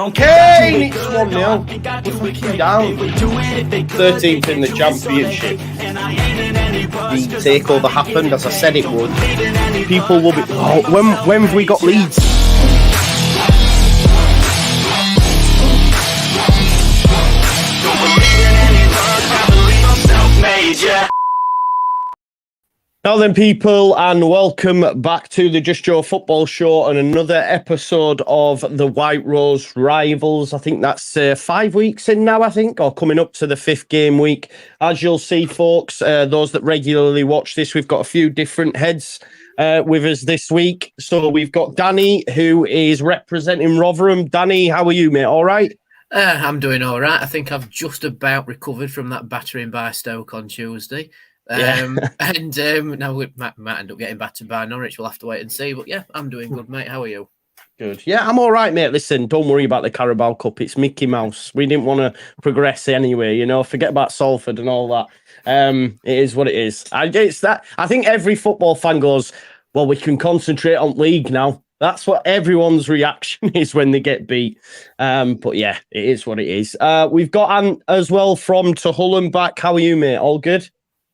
Kane, it's 1-0. We're fucking down. 13th in the championship. The takeover happened as I said it would. People will be. Oh, when have we got Leeds? Now then, people, and welcome back to the Just Joe Football Show and another episode of the White Rose Rivals. I think that's 5 weeks in now, or coming up to the 5th game week. As you'll see, folks, those that regularly watch this, we've got a few different heads with us this week. So we've got Danny, who is representing Rotherham. Danny, how are you, mate? All right? I'm doing all right. I think I've just about recovered from that battering by Stoke on Tuesday. Now we might end up getting battered by Norwich. We'll have to wait and see. But yeah, I'm doing good, mate. How are you? Good. Yeah, I'm all right, mate. Listen, don't worry about the Carabao Cup. It's Mickey Mouse. We didn't want to progress anyway, you know. Forget about Salford and all that. It is what it is. I think every football fan goes, well, we can concentrate on league now. That's what everyone's reaction is when they get beat. But yeah, it is what it is. We've got Ant as well from To Hullen back. How are you, mate? All good?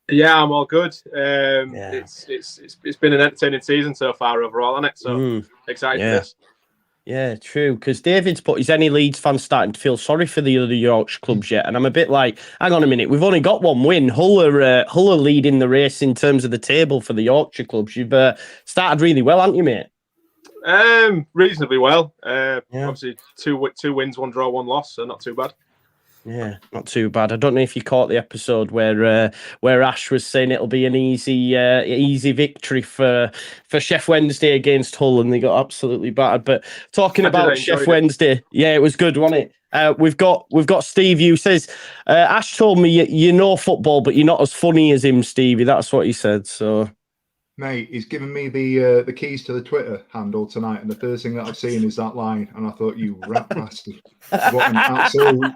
Yeah, I'm all good. It's been an entertaining season so far overall, hasn't it? So excited for this. Yeah, true. Because David's put, is any Leeds fans starting to feel sorry for the other Yorkshire clubs yet? And I'm a bit like, hang on a minute, we've only got one win. Hull are leading the race in terms of the table for the Yorkshire clubs. You've started really well, haven't you, mate? Reasonably well. Obviously, two wins, 1 draw, 1 loss, so not too bad. Yeah, not too bad. I don't know if you caught the episode where Ash was saying it'll be an easy victory for Sheff Wednesday against Hull, and they got absolutely battered. But talking about Sheff Wednesday, yeah, it was good, wasn't it? We've got Steve. Who says Ash told me you know football, but you're not as funny as him, Stevie. That's what he said. So. Mate, he's given me the keys to the Twitter handle tonight, and the first thing that I've seen is that line, and I thought, you rat bastard. What an absolute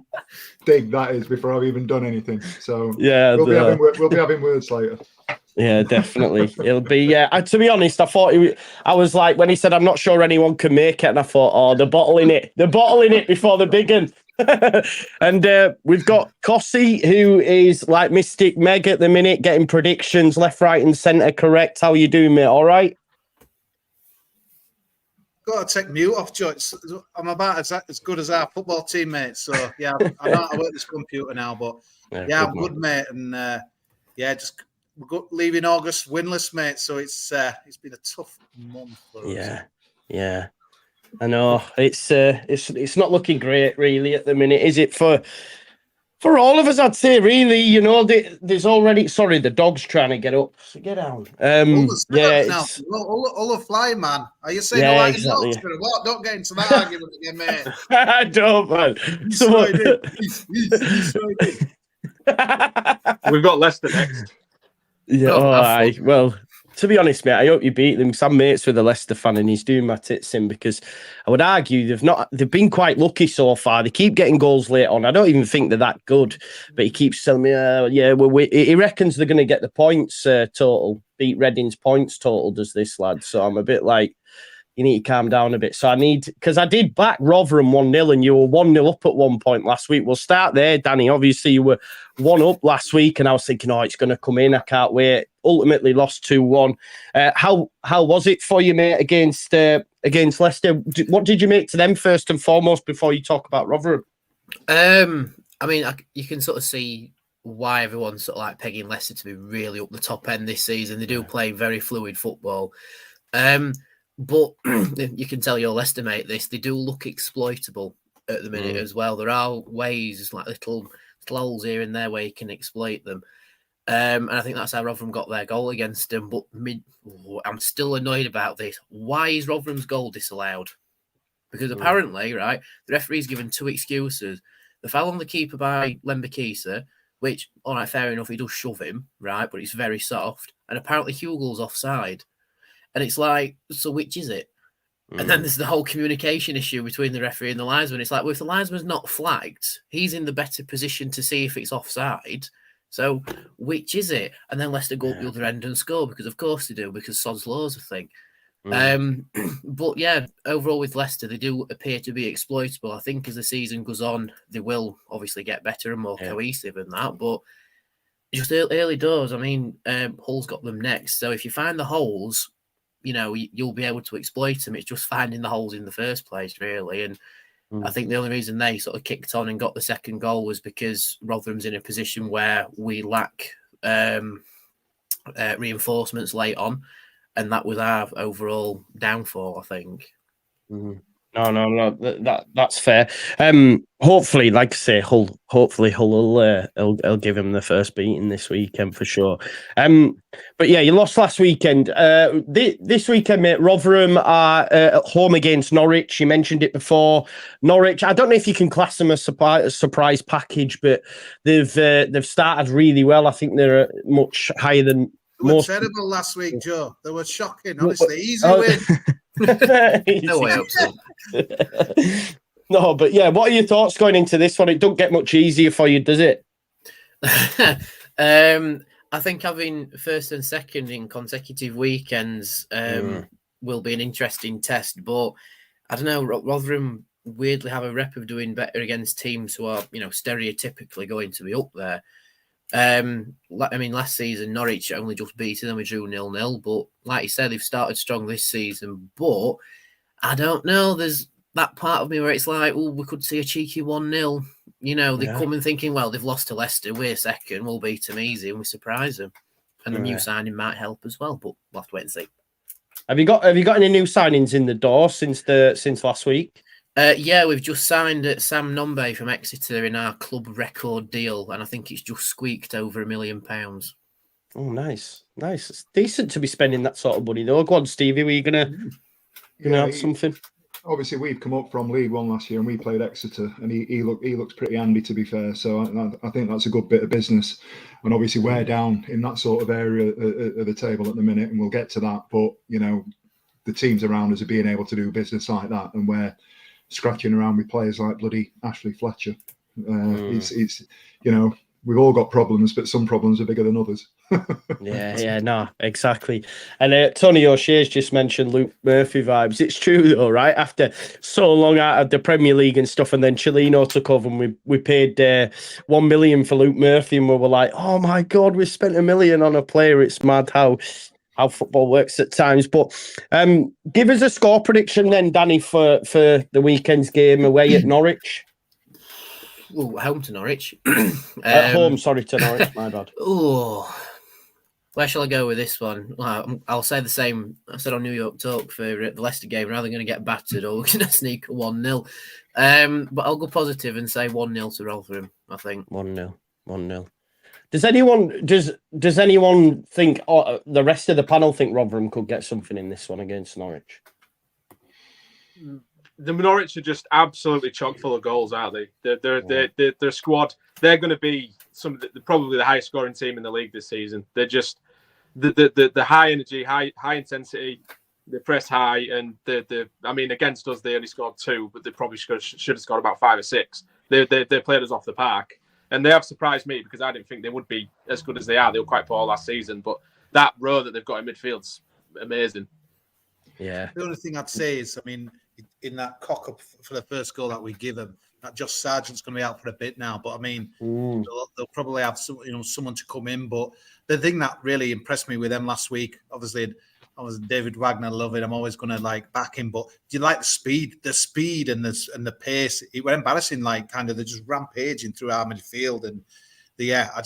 dig that is before I've even done anything. So yeah, we'll be having words later. Yeah, definitely. It'll be, to be honest, I was like, when he said, I'm not sure anyone can make it, and I thought, oh, they're bottling it before the big one. And we've got Cossie, who is like Mystic Meg at the minute, getting predictions left, right, and centre correct. How are you doing, mate? All right? Got to take mute off, Joe. I'm about as good as our football teammates. So, yeah, I know how to work this computer now, but yeah, I'm good, mate. And we're leaving August winless, mate. So it's been a tough month for us. Yeah. I know it's not looking great, really, at the minute, is it? For all of us, I'd say, really. You know, there's already. Sorry, the dog's trying to get up. So get down. All the fly, man. Are you saying exactly. What? Don't get into that argument again, mate. I don't, man. We've got Leicester next. Yeah. Well. To be honest, mate, I hope you beat them. Some mates with a Leicester fan, and he's doing my tits in because I would argue they've been quite lucky so far. They keep getting goals late on. I don't even think they're that good, but he keeps telling me, he reckons they're going to get the points total, beat Reading's points total, does this lad. So I'm a bit like, you need to calm down a bit. So because I did back Rotherham 1-0 and you were 1-0 up at one point last week. We'll start there, Danny. Obviously, you were 1 up last week and I was thinking, it's going to come in. I can't wait. Ultimately lost 2-1. How was it for you, mate, against Leicester? What did you make to them first and foremost before you talk about Rotherham? You can sort of see why everyone's sort of like pegging Leicester to be really up the top end this season. They do play very fluid football. But you can tell your Leicester mate this, they do look exploitable at the minute as well. There are ways, like little holes here and there where you can exploit them. And I think that's how Rotherham got their goal against them. But I'm still annoyed about this. Why is Rotherham's goal disallowed? Because apparently, right, the referee's given 2 excuses. The foul on the keeper by Lembakisa, which, all right, fair enough, he does shove him, right, but it's very soft. And apparently Hugel's offside. And it's like, so which is it? And then there's the whole communication issue between the referee and the linesman. It's like, well, if the linesman's not flagged, he's in the better position to see if it's offside. So which is it? And then Leicester go up the other end and score because, of course, they do, because sod's law's a thing. But yeah, overall with Leicester, they do appear to be exploitable. I think as the season goes on, they will obviously get better and more cohesive and that. But just early doors, I mean, Hull's got them next. So if you find the holes, you'll be able to exploit them. It's just finding the holes in the first place, really. And I think the only reason they sort of kicked on and got the second goal was because Rotherham's in a position where we lack reinforcements late on. And that was our overall downfall, I think. No, that's fair. Hopefully, like I say, Hull will give him the first beating this weekend for sure. But yeah, you lost last weekend. This weekend, mate, Rotherham are at home against Norwich. You mentioned it before. Norwich, I don't know if you can class them as a surprise package, but they've started really well. I think they're much higher than. They were terrible last week, Joe. They were shocking, honestly. Easy win. No way up. No, but yeah, what are your thoughts going into this one? It don't get much easier for you, does it? I think having first and second in consecutive weekends will be an interesting test. But I don't know, Rotherham weirdly have a rep of doing better against teams who are, stereotypically going to be up there. I mean, last season, Norwich only just beaten them. We drew 0-0. But like you said, they've started strong this season. But I don't know. There's that part of me where it's like, oh, we could see a cheeky 1-0. They come in thinking, well, they've lost to Leicester. We're second. We'll beat them easy and we surprise them. And the new signing might help as well. But we'll have to wait and see. Have you got any new signings in the door since last week? Yeah, we've just signed Sam Nombe from Exeter in our club record deal, and I think it's just squeaked over £1 million. Oh, nice. It's decent to be spending that sort of money, though. Go on, Stevie, were you gonna have something? Obviously, we've come up from League One last year, and we played Exeter, and he looks pretty handy, to be fair. So I think that's a good bit of business. And obviously, we're down in that sort of area of the table at the minute, and we'll get to that. But the teams around us are being able to do business like that, and we're scratching around with players like bloody Ashley Fletcher. It's we've all got problems, but some problems are bigger than others. No, exactly. And Tony O'Shea's just mentioned Luke Murphy vibes. It's true though, right? After so long out of the Premier League and stuff, and then Chilino took over, and we paid $1 million for Luke Murphy, and we were like, oh my God, we spent $1 million on a player. It's mad how football works at times. But give us a score prediction then, Danny, for the weekend's game away at Norwich. Well, home to Norwich. Home, sorry, to Norwich, my bad. Oh, where shall I go with this one? Well, I'll say the same I said on New York Talk for the Leicester game. We're either going to get battered or we're going to sneak a 1-0. But I'll go positive and say 1-0 to Rotherham, I think. 1-0. Does anyone think, or the rest of the panel think Rotherham could get something in this one against Norwich? The Norwich are just absolutely chock full of goals, aren't they? Their squad, they're going to be probably the highest scoring team in the league this season. They're just the high energy, high intensity. They press high, and I mean, against us they only scored 2, but they probably should have scored about 5 or 6. They played us off the park. And they have surprised me because I didn't think they would be as good as they are. They were quite poor last season, but that row that they've got in midfield's amazing. Yeah. The only thing I'd say is, I mean, in that cock-up for the first goal that we give them, that Josh Sargent's going to be out for a bit now. But I mean, they'll probably have someone to come in. But the thing that really impressed me with them last week, obviously, I was David Wagner, love it. I'm always going to back him. But do you like the speed and the pace? It was embarrassing, they're just rampaging through our midfield. And I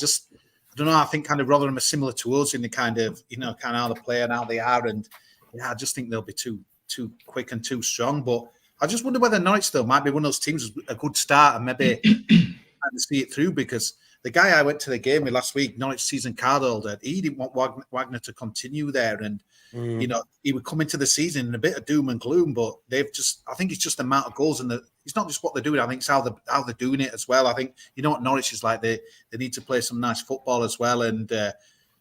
don't know. I think kind of Rotherham are similar to us in the kind of how they play and how they are. And I just think they'll be too quick and too strong. But I just wonder whether Norwich though might be one of those teams with a good start and maybe see it through, because the guy I went to the game with last week, Norwich season card holder, he didn't want Wagner to continue there. And, he would come into the season in a bit of doom and gloom, but I think it's just the amount of goals and it's not just what they're doing. I think it's how they're doing it as well. I think, what Norwich is like, they need to play some nice football as well. And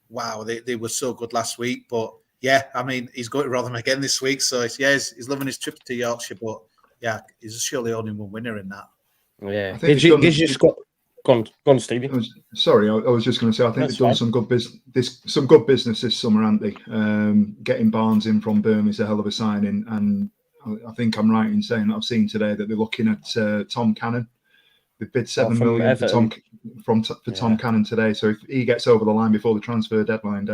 wow, they were so good last week. But yeah, I mean, he's going to Rotherham again this week. So he's loving his trip to Yorkshire, but yeah, he's surely only one winner in that. Yeah. Go on, Stevie. Sorry, I was just going to say, I think they've done some good business this summer, haven't they? Getting Barnes in from Birmingham is a hell of a signing, and I think I'm right in saying that I've seen today that they're looking at Tom Cannon. They bid $7 million for Tom Cannon today. So if he gets over the line before the transfer deadline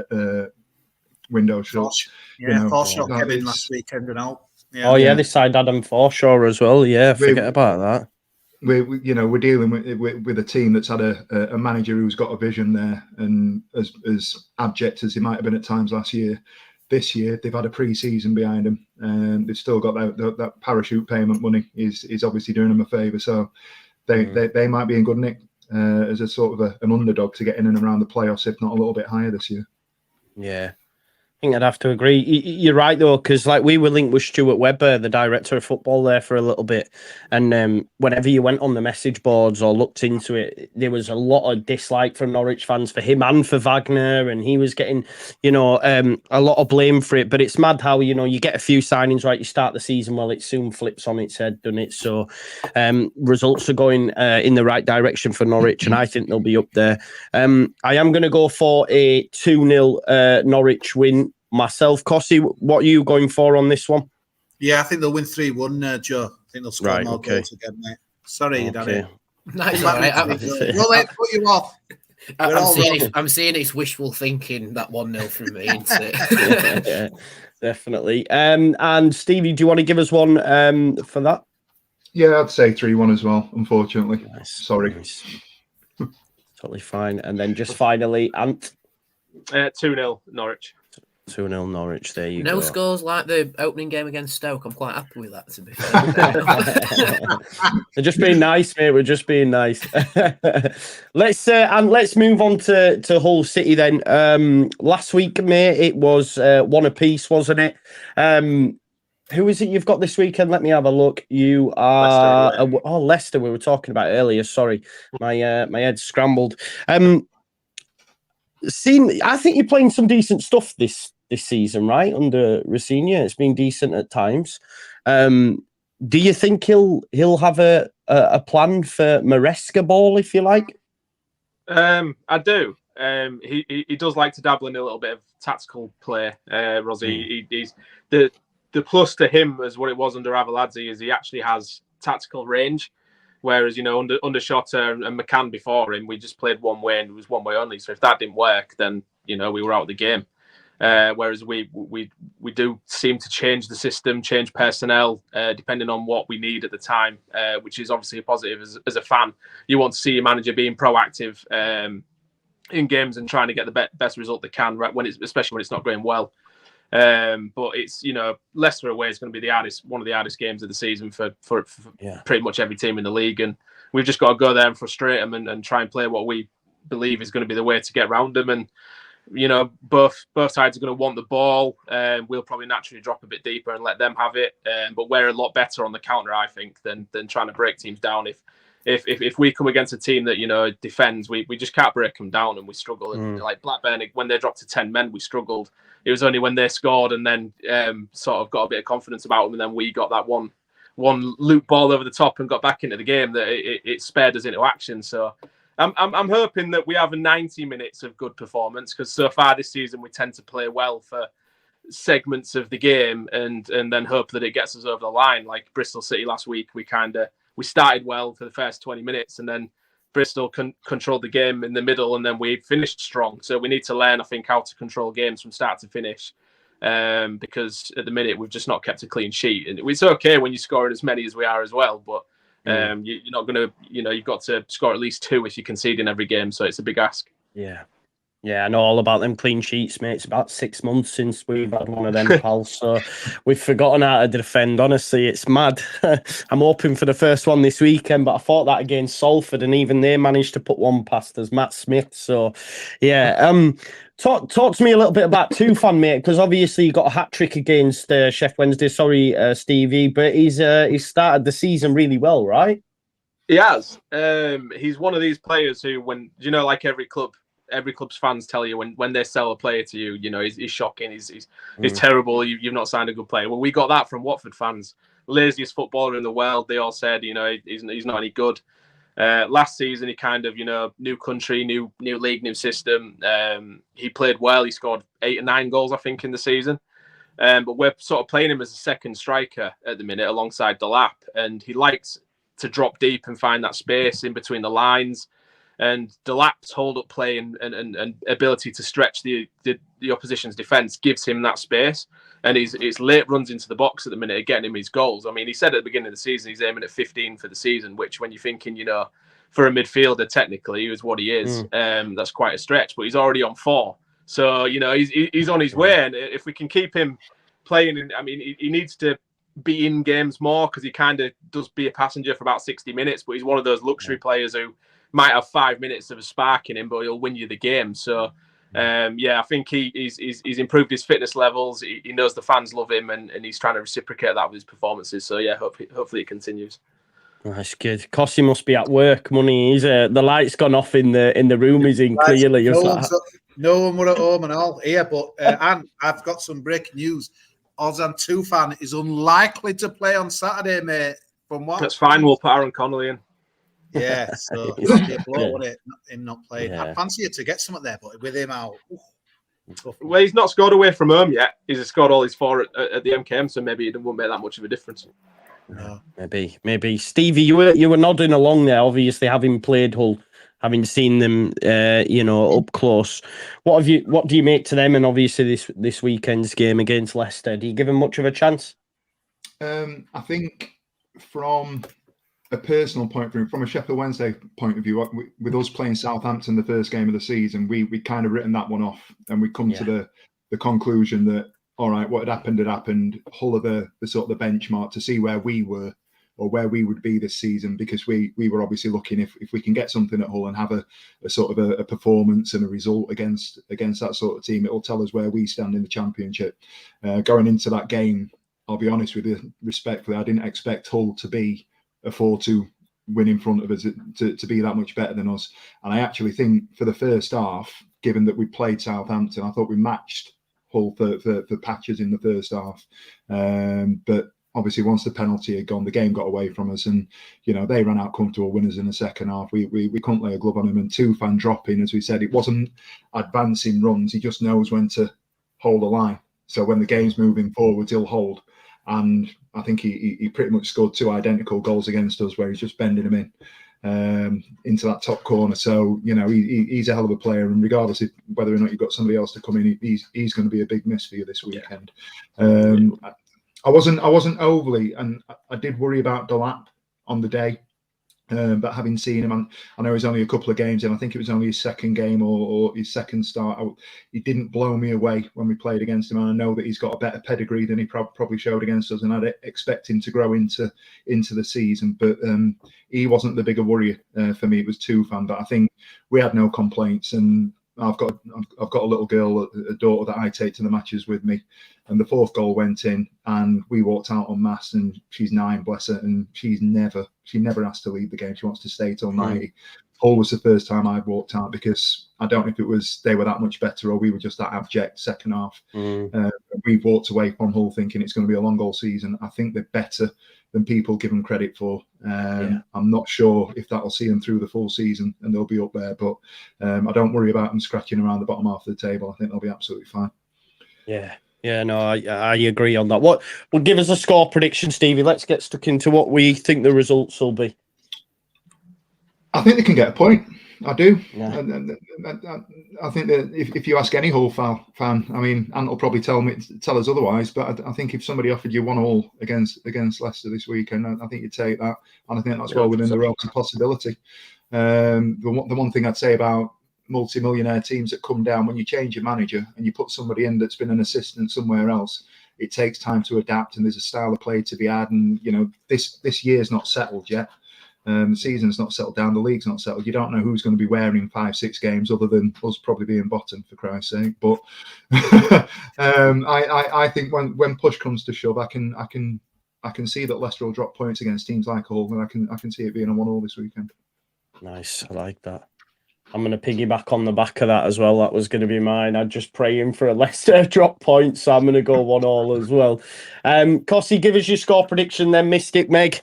window shuts, Forshaw came in last weekend and all. Yeah. They signed Adam Forshaw as well. Yeah, forget about that. We're dealing with a team that's had a manager who's got a vision there, and as abject as he might have been at times last year, this year they've had a pre-season behind them, and they've still got that parachute payment money is obviously doing them a favour. So they might be in good nick as a sort of an underdog to get in and around the playoffs, if not a little bit higher this year. Yeah. I think I'd have to agree. You're right, though, because we were linked with Stuart Webber, the director of football there, for a little bit. And whenever you went on the message boards or looked into it, there was a lot of dislike from Norwich fans for him and for Wagner. And he was getting, a lot of blame for it. But it's mad how, you get a few signings right, you start the season well, it soon flips on its head, doesn't it? So results are going in the right direction for Norwich, and I think they'll be up there. I am going to go for a 2-0 Norwich win. Myself, Cossie, what are you going for on this one? Yeah, I think they'll win 3-1, Joe. I think they'll score more goals again, mate. Sorry, Danny. That's all right. Well, let's put you off. I'm seeing it's wishful thinking, that 1-0 from me, isn't it? Yeah, definitely. And Stevie, do you want to give us one for that? Yeah, I'd say 3-1 as well, unfortunately. Nice. Sorry. Nice. Totally fine. And then just finally, Ant. 2-0 Norwich. 2-0 Norwich, there you go. No scores like the opening game against Stoke. I'm quite happy with that, to be fair. They're just being nice, mate. We're just being nice. Let's move on to Hull City then. Last week, mate, it was one apiece, wasn't it? Who is it you've got this weekend? Let me have a look. You are Leicester. We were talking about earlier. Sorry, my head scrambled. I think you're playing some decent stuff this season, right? Under Rosinha, it's been decent at times. Do you think he'll have a plan for Maresca ball, if you like? I do. He does like to dabble in a little bit of tactical play. Rossi, he's the plus to him as what it was under Avaladze is he actually has tactical range. Whereas, under Shotter and McCann before him, we just played one way and it was one way only. So if that didn't work, then, we were out of the game. Whereas we do seem to change the system, change personnel, depending on what we need at the time, which is obviously a positive as a fan. You want to see your manager being proactive in games and trying to get the best result they can, right? Especially when it's not going well. But it's Leicester away is going to be one of the hardest games of the season for pretty much every team in the league, and we've just got to go there and frustrate them and try and play what we believe is going to be the way to get around them. And both sides are going to want the ball. We'll probably naturally drop a bit deeper and let them have it. But we're a lot better on the counter, I think, than trying to break teams down. If we come against a team that defends, we just can't break them down, and we struggle. And like Blackburn, when they dropped to 10 men, we struggled. It was only when they scored and then sort of got a bit of confidence about them, and then we got that one loop ball over the top and got back into the game that it spared us into action. So I'm hoping that we have 90 minutes of good performance, because so far this season we tend to play well for segments of the game and then hope that it gets us over the line. Like Bristol City last week, we started well for the first 20 minutes and then Bristol controlled the game in the middle and then we finished strong. So we need to learn, I think, how to control games from start to finish, because at the minute we've just not kept a clean sheet. And it's okay when you score as many as we are as well, but you're not going to, you've got to score at least 2 if you concede in every game. So it's a big ask. Yeah, I know all about them clean sheets, mate. It's about 6 months since we've had one of them, pals. So we've forgotten how to defend. Honestly, it's mad. I'm hoping for the first one this weekend, but I thought that against Salford, and even they managed to put one past us, Matt Smith. So, yeah. Talk to me a little bit about Tufan, mate, because obviously you got a hat trick against Sheffield Wednesday. Sorry, Stevie, but he's started the season really well, right? He has. He's one of these players who, when like every club's fans tell you when they sell a player to you, he's shocking, he's terrible, you've not signed a good player. Well, we got that from Watford fans. Laziest footballer in the world, they all said, he's not any good. Last season, he kind of, new country, new league, new system. He played well. He scored 8 or 9 goals, I think, in the season. But we're sort of playing him as a second striker at the minute alongside Delap. And he likes to drop deep and find that space in between the lines. And Delap's hold-up play and ability to stretch the opposition's defence gives him that space. And his late runs into the box at the minute are getting him his goals. I mean, he said at the beginning of the season he's aiming at 15 for the season, which when you're thinking, for a midfielder, technically, he is what he is. That's quite a stretch, but he's already on 4. So, he's on his way. And if we can keep him playing, he needs to be in games more because he kind of does be a passenger for about 60 minutes, but he's one of those luxury players who might have 5 minutes of a spark in him, but he'll win you the game. So, I think he's improved his fitness levels. He knows the fans love him, and he's trying to reciprocate that with his performances. So, hopefully it continues. That's good. Cossie must be at work. Money. He's the light's gone off in the room. He's in clearly. No one were at home and all here, but and I've got some breaking news. Ozan Tufan is unlikely to play on Saturday, mate. From what? That's fine. We'll put Aaron Connolly in. Yeah, so it'll be a blow, wouldn't it? Him not playing. I'd fancy it to get something there, but with him out. Well, he's not scored away from home yet. He's scored all his 4 at the MKM, so maybe it won't make that much of a difference. No. Maybe. Stevie, you were nodding along there, obviously having played Hull, having seen them up close. What do you make to them, and obviously this weekend's game against Leicester? Do you give them much of a chance? I think from a personal point of view, from a Sheffield Wednesday point of view, with us playing Southampton the first game of the season, we kind of written that one off, and we come to the conclusion that, all right, what had happened. Hull are the sort of the benchmark to see where we were or where we would be this season, because we were obviously looking if we can get something at Hull and have a sort of a performance and a result against that sort of team, it will tell us where we stand in the Championship. Going into that game, I'll be honest with you, respectfully, I didn't expect Hull to be a 4-2 win in front of us, to be that much better than us. And I actually think for the first half, given that we played Southampton, I thought we matched Hull for patches in the first half. But obviously once the penalty had gone, the game got away from us, and they ran out comfortable winners in the second half. We couldn't lay a glove on them, and Tufan dropping, as we said, it wasn't advancing runs. He just knows when to hold the line. So when the game's moving forwards, he'll hold. And I think he pretty much scored 2 identical goals against us, where he's just bending them in into that top corner. So he's a hell of a player, and regardless of whether or not you've got somebody else to come in, he's going to be a big miss for you this weekend. I wasn't overly, and I did worry about Delap on the day. But having seen him, I know he's only a couple of games in. I think it was only his second game or his second start. He didn't blow me away when we played against him. And I know that he's got a better pedigree than he probably showed against us, and I'd expect him to grow into the season. But he wasn't the bigger worry for me. It was Tufan. But I think we had no complaints, and I've got a little girl, a daughter that I take to the matches with me, and the 4th goal went in, and we walked out en masse, and she's 9, bless her, and she never has to leave the game. She wants to stay till 90. Hull was the first time I'd walked out, because I don't know if it was they were that much better or we were just that abject second half. We've walked away from Hull thinking it's going to be a long goal season. I think they're better than people give them credit for. I'm not sure if that will see them through the full season and they'll be up there, but I don't worry about them scratching around the bottom half of the table. I think they'll be absolutely fine. I agree on that. Well, give us a score prediction, Stevie. Let's get stuck into what we think the results will be. I think they can get a point. I do. Yeah. I think that if you ask any Hull fan, Ant will probably tell us otherwise. But I think if somebody offered you 1-1 against Leicester this weekend, I think you'd take that, and I think that's well within the realms of possibility. The one thing I'd say about multi-millionaire teams that come down, when you change your manager and you put somebody in that's been an assistant somewhere else, it takes time to adapt, and there's a style of play to be had. And this year's not settled yet. The season's not settled down. The league's not settled. You don't know who's going to be wearing 5-6 games, other than us probably being bottom, for Christ's sake. But I think when push comes to shove, I can see that Leicester will drop points against teams like Hull, and I can see it being a 1-1 this weekend. Nice, I like that. I'm going to piggyback on the back of that as well. That was going to be mine. I'm just praying for a Leicester drop point, so I'm going to go 1-1 as well. Cossie, give us your score prediction then, Mystic Meg.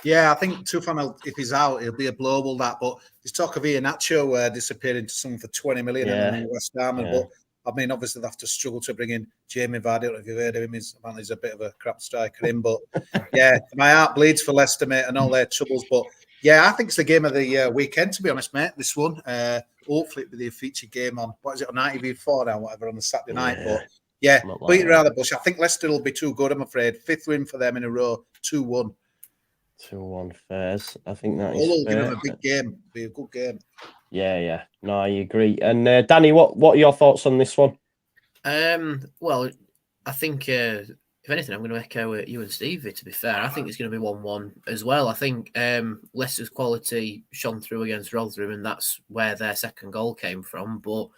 Yeah, I think Tufan, if he's out, it'll be a global that. But there's talk of Iheanacho disappearing to someone for 20 million in West Ham. But I mean, obviously they have to struggle to bring in Jamie Vardy. I don't know if you've heard of him. He's a bit of a crap striker in. But yeah, my heart bleeds for Leicester, mate, and all their troubles. But yeah, I think it's the game of the weekend, to be honest, mate. This one, hopefully it'll be a featured game on on ITV4 now, whatever, on the Saturday night. But yeah, beat around the bush. I think Leicester will be too good, I'm afraid. 5th win for them in a row, 2-1. 2-1 fairs. I think that is fair. Give them a big game. Be a good game. Yeah. No, I agree. And Danny, what are your thoughts on this one? Well, I think if anything, I'm going to echo you and Stevie. To be fair, I think it's going to be 1-1 as well. I think Leicester's quality shone through against Rotherham, and that's where their second goal came from. But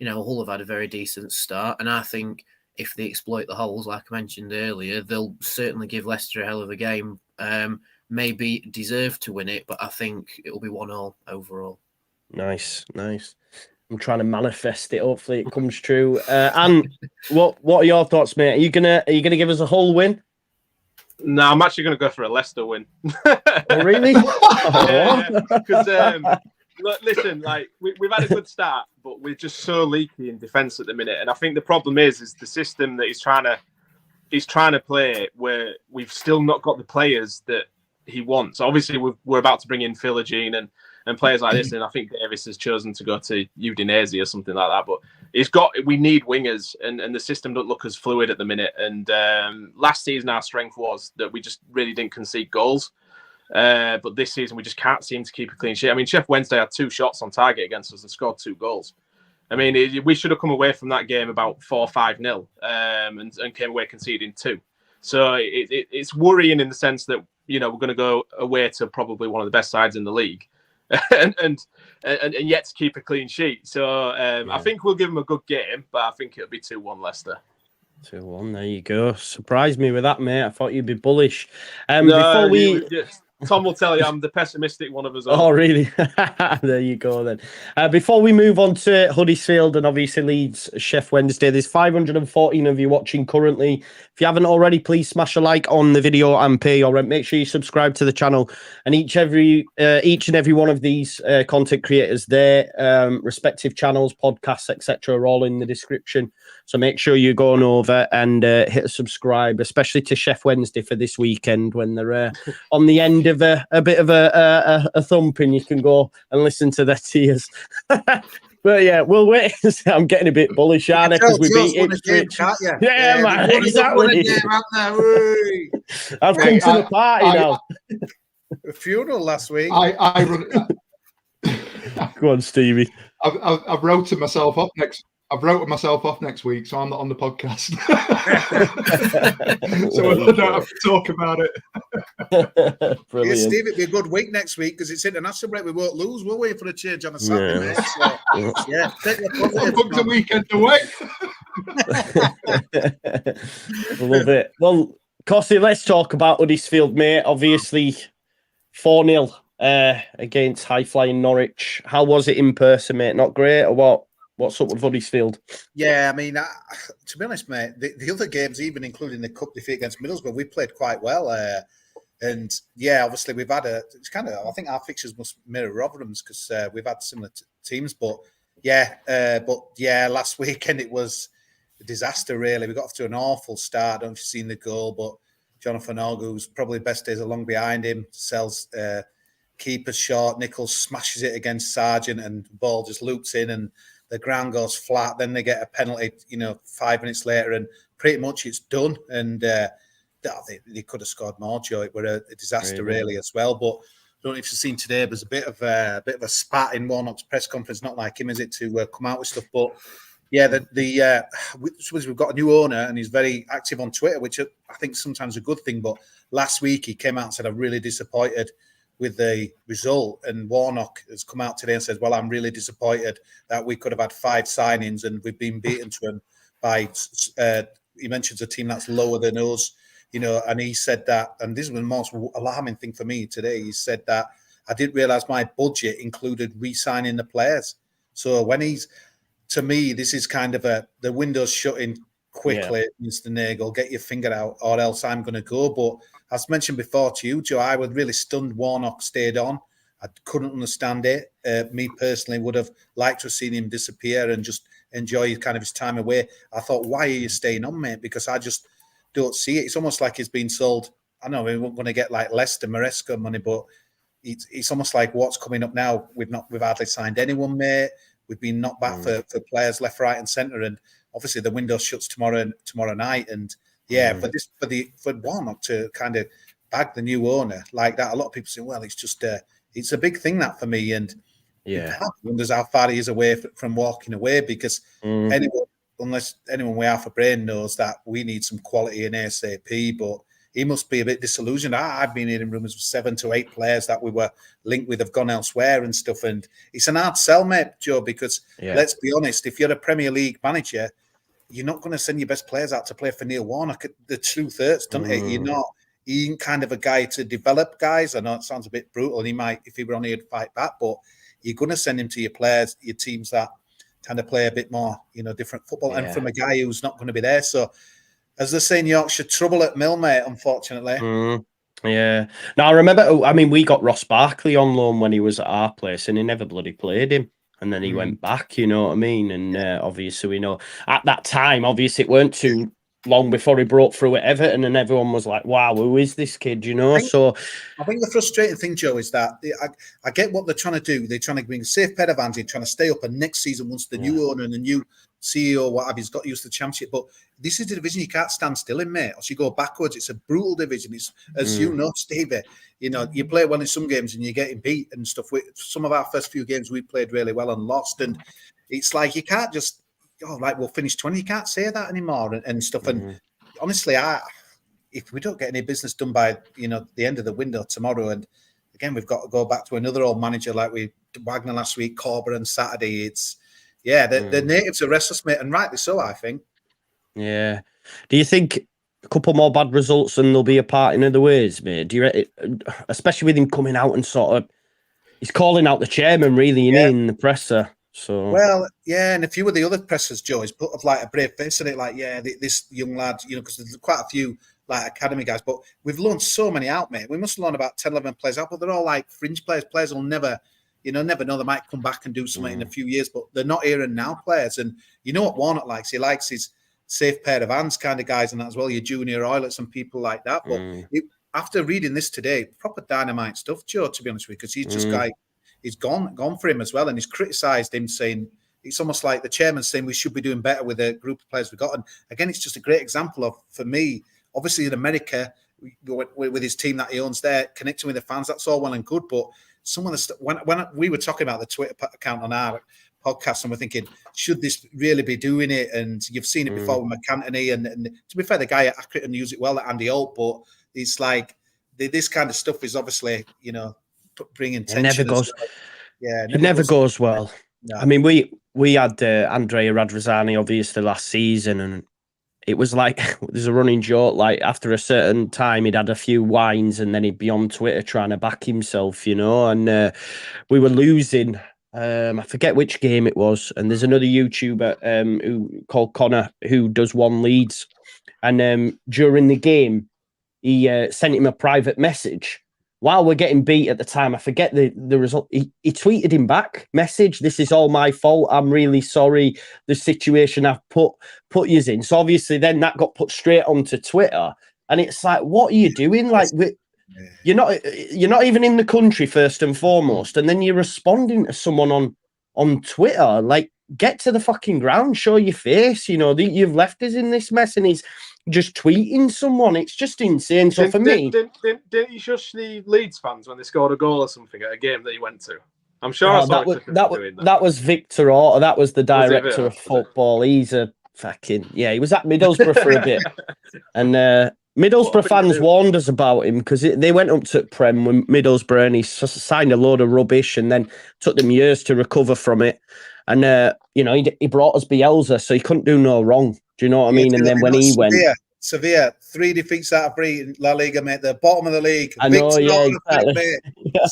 Hull have had a very decent start, and I think if they exploit the holes, like I mentioned earlier, they'll certainly give Leicester a hell of a game. Maybe deserve to win it, but I think it'll be 1-1 overall. Nice. I'm trying to manifest it. Hopefully, it comes true. And what are your thoughts, mate? Are you gonna give us a whole win? No, I'm actually gonna go for a Leicester win. Oh, really? Because listen, like we've had a good start, but we're just so leaky in defence at the minute, and I think the problem is the system that he's trying to play, where we've still not got the players that he wants. Obviously, we're about to bring in Philogene and players like this, and I think Davis has chosen to go to Udinese or something like that. But we need wingers, and the system don't look as fluid at the minute. And last season, our strength was that we just really didn't concede goals. But this season, we just can't seem to keep a clean sheet. I mean, Sheffield Wednesday had 2 shots on target against us and scored 2 goals. I mean, we should have come away from that game about 4-5-0 and came away conceding 2. So it's worrying in the sense that, we're going to go away to probably one of the best sides in the league and yet to keep a clean sheet. So I think we'll give them a good game, but I think it'll be 2-1 Leicester. 2-1, there you go. Surprised me with that, mate. I thought you'd be bullish. Tom will tell you I'm the pessimistic one of us all. Oh, really? There you go then. Before we move on to Huddersfield and obviously Leeds, Sheffield Wednesday, there's 514 of you watching currently. If you haven't already, please smash a like on the video and pay your rent. Make sure you subscribe to the channel. And each and every one of these content creators, their respective channels, podcasts, etc., are all in the description. So make sure you're going over and hit a subscribe, especially to Sheffield Wednesday for this weekend when they're on the end of a bit of a thumping. You can go and listen to their tears. But yeah, we'll wait. I'm getting a bit bullish, aren't I? Because we beat Ipswich. Yeah, man, exactly. I've come to the party now. A funeral last week. Go on, Stevie. I've wrote myself off next week, so I'm not on the podcast. So I don't have to talk about it. Brilliant. Yeah, Steve, it'd be a good week next week because it's international break. We won't lose, will we, for a change on a Saturday, mate? So, yeah, take the book the weekend away. Love it. Well, Cossie, let's talk about Huddersfield, mate. Obviously, 4-0 against high-flying Norwich. How was it in person, mate? Not great, or what? What's up with Huddersfield? Yeah, I mean, to be honest, mate, the other games, even including the cup defeat against Middlesbrough, we played quite well. And yeah, obviously we've had it's kind of, I think our fixtures must mirror Rotherham's because we've had similar teams. But yeah, last weekend it was a disaster, really. We got off to an awful start. I don't know if you've seen the goal, but Jonathan Og, who's probably best days are long behind him, sells keeper's short. Nichols smashes it against Sargent and the ball just loops in and the ground goes flat. Then they get a penalty, 5 minutes later, and pretty much it's done. And they could have scored more, Joe. It were a disaster, really, as well. But I don't know if you've seen today. There's a bit of a spat in Warnock's press conference. Not like him, is it, to come out with stuff? But yeah, we've got a new owner, and he's very active on Twitter, which I think sometimes a good thing. But last week he came out and said, "I'm really disappointed with the result." And Warnock has come out today and said, "Well, I'm really disappointed that we could have had 5 signings and we've been beaten to them by." He mentions a team that's lower than us, and he said that. And this was the most alarming thing for me today. He said that I didn't realise my budget included re-signing the players. So to me, this is kind of the window's shutting quickly, Mr. Nagel. Get your finger out, or else I'm going to go. But as mentioned before to you, Joe, I was really stunned Warnock stayed on. I couldn't understand it. Me personally would have liked to have seen him disappear and just enjoy kind of his time away. I thought, why are you staying on, mate? Because I just don't see it. It's almost like he's been sold. I know we weren't going to get like Leicester, Maresca money, but it's almost like what's coming up now. We've hardly signed anyone, mate. We've been knocked back for players left, right, and centre, and obviously the window shuts tomorrow night. And for Warnock to kind of bag the new owner like that, a lot of people say, well, it's just it's a big thing that for me, and wonders how far he is away from walking away, because unless anyone with half a brain knows that we need some quality in ASAP, but he must be a bit disillusioned. I've been hearing rumours of 7 to 8 players that we were linked with have gone elsewhere and stuff. And it's an hard sell, mate, Joe, because let's be honest, if you're a Premier League manager, you're not going to send your best players out to play for Neil Warnock. The truth hurts, doesn't it? You're not. He ain't kind of a guy to develop guys. I know it sounds a bit brutal, and he might, if he were on here, fight back, but you're going to send him to your players, your teams that kind of play a bit more, different football, and from a guy who's not going to be there. So, as they say in Yorkshire, trouble at mill, mate, unfortunately. Yeah. Now, I remember, we got Ross Barkley on loan when he was at our place, and he never bloody played him. And then he went back, you know what I mean? And obviously, we know at that time, obviously, it weren't too long before he broke through at Everton, and everyone was like, wow, who is this kid, I think the frustrating thing, Joe, is that I get what they're trying to do. They're trying to bring a safe pair of hands in, trying to stay up, and next season, once the new owner and the new CEO, what have you, has got used to the championship. But this is the division you can't stand still in, mate. Or you go backwards. It's a brutal division. It's, as you know, Stevie, you play well in some games and you're getting beat and stuff. Some of our first few games we played really well and lost. And it's like you can't just, we'll finish 20. You can't say that anymore and stuff. And honestly, if we don't get any business done by, the end of the window tomorrow, and again, we've got to go back to another old manager like we Wagner last week, Corber Saturday. It's, the natives are restless, mate, and rightly so, I think. Yeah. Do you think a couple more bad results and there'll be a parting of the ways, mate? Do you, especially with him coming out and sort of, he's calling out the chairman, really, in the presser. So and a few of the other pressers, Joe, he's put like a brave face on it, like, this young lad, because there's quite a few like academy guys, but we've loaned so many out, mate. We must loan about 10, 11 players out, but they're all like fringe players. Players will never know. They might come back and do something in a few years, but they're not here and now players. And you know what Warnock likes? He likes his safe pair of hands kind of guys and that as well, your junior oilers and people like that. But after reading this today, proper dynamite stuff, Joe, to be honest with you, because he's just he's gone for him as well. And he's criticised him, saying it's almost like the chairman saying we should be doing better with the group of players we've got. And again, it's just a great example of, for me, obviously in America, with his team that he owns there, connecting with the fans, that's all well and good. But some of the when we were talking about the Twitter account on our podcast, and we're thinking, should this really be doing it? And you've seen it before with McAntony, and to be fair, the guy at Accrington used it well at Andy Holt, but it's like this kind of stuff is obviously, bringing tension. It never goes well. No. I mean, we had Andrea Radrizzani obviously last season, and it was like, there's a running joke, like after a certain time, he'd had a few wines and then he'd be on Twitter trying to back himself, and we were losing. I forget which game it was. And there's another YouTuber who called Connor who does One Leeds. And during the game, he sent him a private message. While we're getting beat at the time, I forget the result. He tweeted him back, message, "This is all my fault. I'm really sorry. The situation I've put you in." So obviously then that got put straight onto Twitter. And it's like, what are you doing? Like, you're not even in the country first and foremost. And then you're responding to someone on Twitter. Like, get to the fucking ground, show your face. You've left us in this mess, and he's just tweeting someone. It's just insane. So didn't you shush the Leeds fans when they scored a goal or something at a game that you went to? I'm sure I saw that was Victor Orta. That was the director of football. He's a fucking he was at Middlesbrough for a bit, and Middlesbrough fans warned us about him because they went up to Prem with Middlesbrough, and he signed a load of rubbish, and then took them years to recover from it. And he brought us Bielsa, so he couldn't do no wrong. Do you know what I mean? And then when he went, Sevilla, 3 defeats out of 3 in La Liga, mate. The bottom of the league. I know, exactly.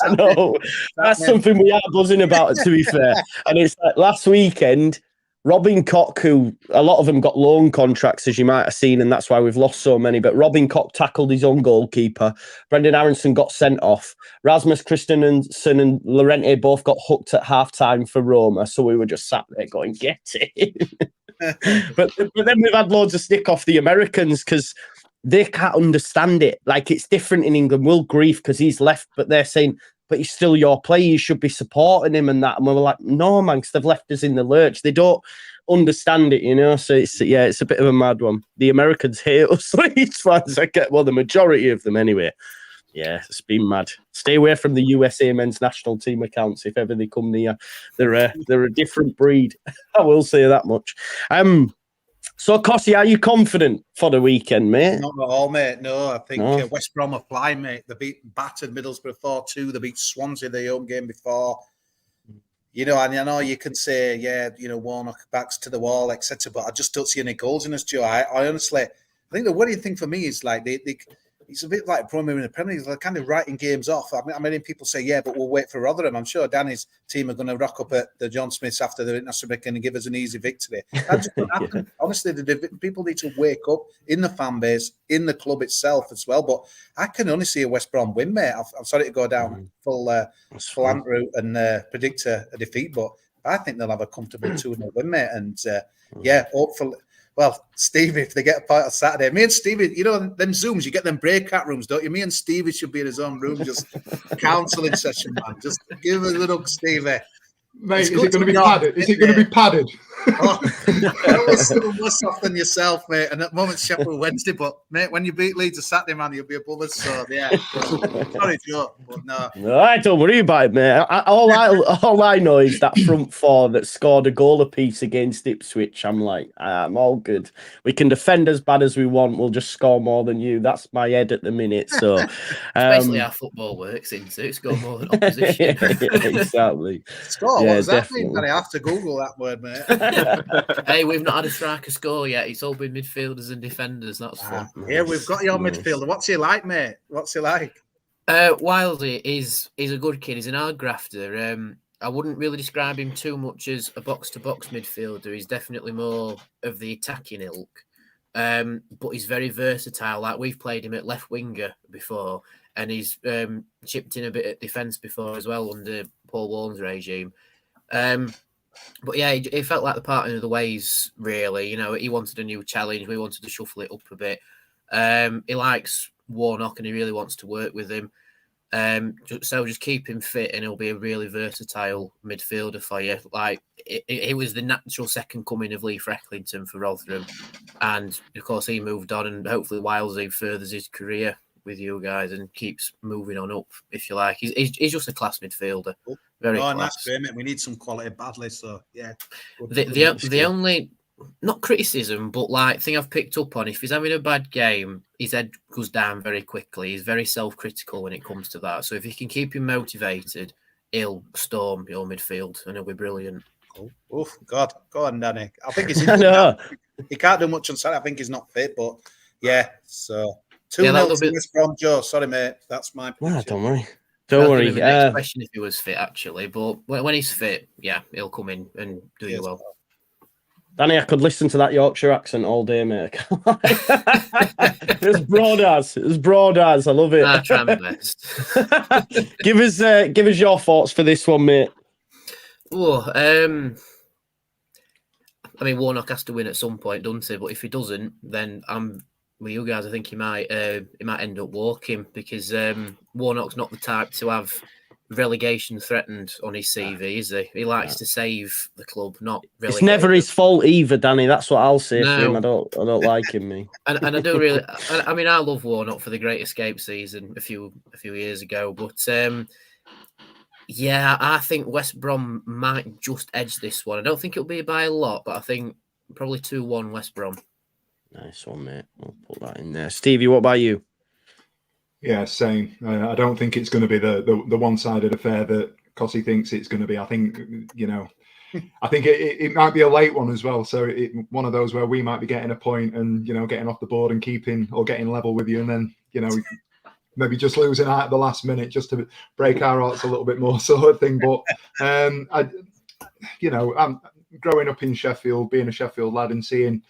I know. That's something we are buzzing about, to be fair. And it's like last weekend, Robin Koch, who a lot of them got loan contracts, as you might have seen, and that's why we've lost so many. But Robin Koch tackled his own goalkeeper. Brendan Aronson got sent off. Rasmus Christensen and Llorente both got hooked at half-time for Roma. So we were just sat there going, get it. but then we've had loads of stick off the Americans because they can't understand it. Like, it's different in England. We'll grief because he's left, but they're saying, but he's still your player. You should be supporting him and that. And we were like, no, man, because they've left us in the lurch. They don't understand it, you know. So it's a bit of a mad one. The Americans hate us, Leeds fans. The majority of them anyway. Yeah, it's been mad. Stay away from the USA men's national team accounts if ever they come near. They're a different breed. I will say that much. So, Cossie, are you confident for the weekend, mate? Not at all, mate. No, I think West Brom are flying, mate. They battered Middlesbrough 4-2. They beat Swansea the home game before. You know, and I know you can say, Warnock backs to the wall, etc. But I just don't see any goals in us, Joe. I honestly, I think the worrying thing for me is like it's a bit like Brom in the Premier League. They're kind of writing games off. I mean, people say, yeah, but we'll wait for Rotherham. I'm sure Danny's team are going to rock up at the John Smiths after the international break and give us an easy victory. That just won't happen. Honestly, the people need to wake up in the fan base, in the club itself as well. But I can only see a West Brom win, mate. I'm sorry to go down full ant route and predict a defeat, but I think they'll have a comfortable 2-0 win, mate. And hopefully. Well, Stevie, if they get a point on Saturday, me and Stevie, you know, them Zooms, you get them breakout rooms, don't you? Me and Stevie should be in his own room, just counselling session, man. Just give us a look, Stevie. Mate, is it going to be padded? Is it going to be padded? You're worse off than yourself, mate. And at the moment, Sheffield Wednesday, but mate, when you beat Leeds a Saturday, man, you'll be above us. So yeah, sorry, Joe, but no. I don't worry about it, mate. All I know is that front four that scored a goal apiece against Ipswich. I'm like, I'm all good. We can defend as bad as we want. We'll just score more than you. That's my head at the minute. So basically, how football works, isn't it? Score more than opposition. Exactly. Score. What does that mean? I have to Google that word, mate. Hey, we've not had a striker score yet. It's all been midfielders and defenders. That's fun. Yeah, we've got your midfielder. What's he like, mate? What's he like? Wildy is a good kid. He's an hard grafter. I wouldn't really describe him too much as a box-to-box midfielder. He's definitely more of the attacking ilk. But he's very versatile. Like, we've played him at left winger before, and he's chipped in a bit at defence before as well under Paul Warren's regime. But yeah, he felt like the parting of the ways, really. You know, he wanted a new challenge. We wanted to shuffle it up a bit. He likes Warnock and he really wants to work with him. So just keep him fit and he'll be a really versatile midfielder for you. Like, it was the natural second coming of Lee Frecklington for Rotherham. And, of course, he moved on and hopefully Wilesy furthers his career with you guys and keeps moving on up, if you like. He's just a class midfielder. Very class. That's great, mate. We need some quality badly, so yeah. The only, not criticism, but like thing I've picked up on, if he's having a bad game, his head goes down very quickly. He's very self-critical when it comes to that. So if you can keep him motivated, he'll storm your midfield and he'll be brilliant. Oh, God. Go on, Danny. I think he's in he can't do much on Saturday. I think he's not fit, but yeah, so 2-0 to West Brom, Joe. Sorry, mate. That's my prediction. Don't worry. Don't worry. Next question if he was fit, actually. But when he's fit, yeah, he'll come in and do you well. Danny, I could listen to that Yorkshire accent all day, mate. It's broad as. I love it. I try my best. Give us your thoughts for this one, mate. Oh, I mean, Warnock has to win at some point, doesn't he? But if he doesn't, then with you guys, I think he might end up walking because Warnock's not the type to have relegation threatened on his CV, is he? He likes to save the club, not relegate. It's never his fault either, Danny. That's what I'll say for him. I don't like him, me. And I do really. I mean, I love Warnock for the Great Escape season a few years ago, but yeah, I think West Brom might just edge this one. I don't think it'll be by a lot, but I think probably 2-1 West Brom. Nice one, mate. I'll put that in there. Stevie, what about you? Yeah, same. I don't think it's going to be the one-sided affair that Cossie thinks it's going to be. I think, I think it might be a late one as well. So one of those where we might be getting a point and, getting off the board and getting level with you. And then, maybe just losing out at the last minute just to break our hearts a little bit more sort of thing. But, growing up in Sheffield, being a Sheffield lad, and seeing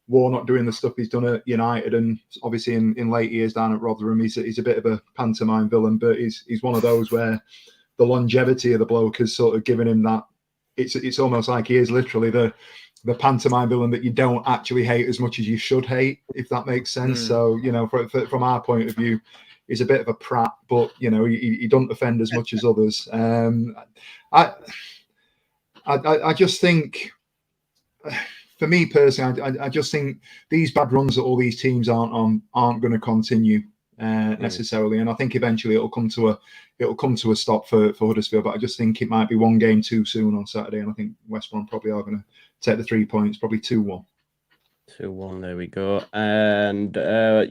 Warnock doing the stuff he's done at United, and obviously in late years down at Rotherham, he's a bit of a pantomime villain, but he's one of those where the longevity of the bloke has sort of given him that. It's almost like he is literally the pantomime villain that you don't actually hate as much as you should hate, if that makes sense. So, from our point of view, he's a bit of a prat, but, he doesn't offend as much as others. I just think, for me personally, I just think these bad runs that all these teams aren't going to continue necessarily, and I think eventually it'll come to a stop for Huddersfield. But I just think it might be one game too soon on Saturday, and I think West Brom probably are going to take the 3 points, probably 2-1. 2-1. There we go. And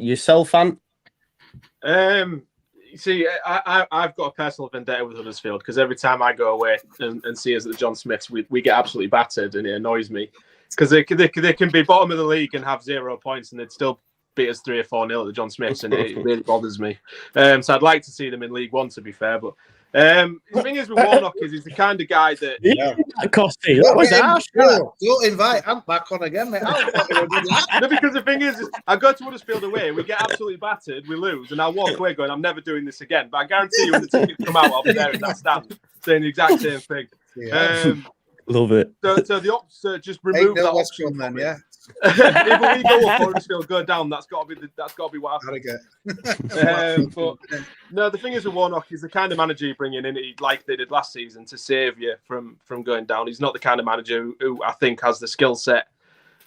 yourself, Ant? See, I've got a personal vendetta with Huddersfield because every time I go away and see us at the John Smiths, we get absolutely battered, and it annoys me because they can be bottom of the league and have 0 points, and they'd still beat us 3 or 4-0 at the John Smiths, and it really bothers me. So I'd like to see them in League One, to be fair. But the thing is with Warnock is he's the kind of guy that Costy, that was harsh. Don't invite Ant back on again, mate. No, because the thing is I go to Huddersfield away, we get absolutely battered, we lose, and I walk away going, I'm never doing this again. But I guarantee you, when the tickets come out, I'll be there in that stand saying the exact same thing. Love it. So the opposite, just remove that option. Then, yeah. If we go up or Huddersfield go down, that's got to be what happens. But no, the thing is with Warnock, he's the kind of manager you bring in, like they did last season, to save you from going down. He's not the kind of manager who I think has the skill set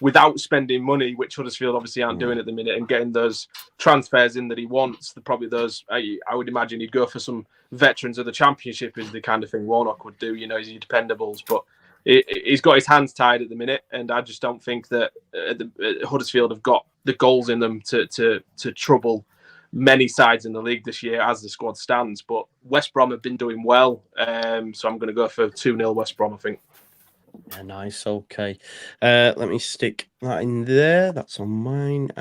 without spending money, which Huddersfield obviously aren't doing at the minute, and getting those transfers in that he wants. Probably those, I would imagine he'd go for some veterans of the Championship, is the kind of thing Warnock would do. He's your dependables, but he's got his hands tied at the minute, and I just don't think that Huddersfield have got the goals in them to trouble many sides in the league this year as the squad stands. But West Brom have been doing well, so I'm going to go for 2-0 West Brom, I think. Yeah, nice. Okay, let me stick that in there. That's on mine.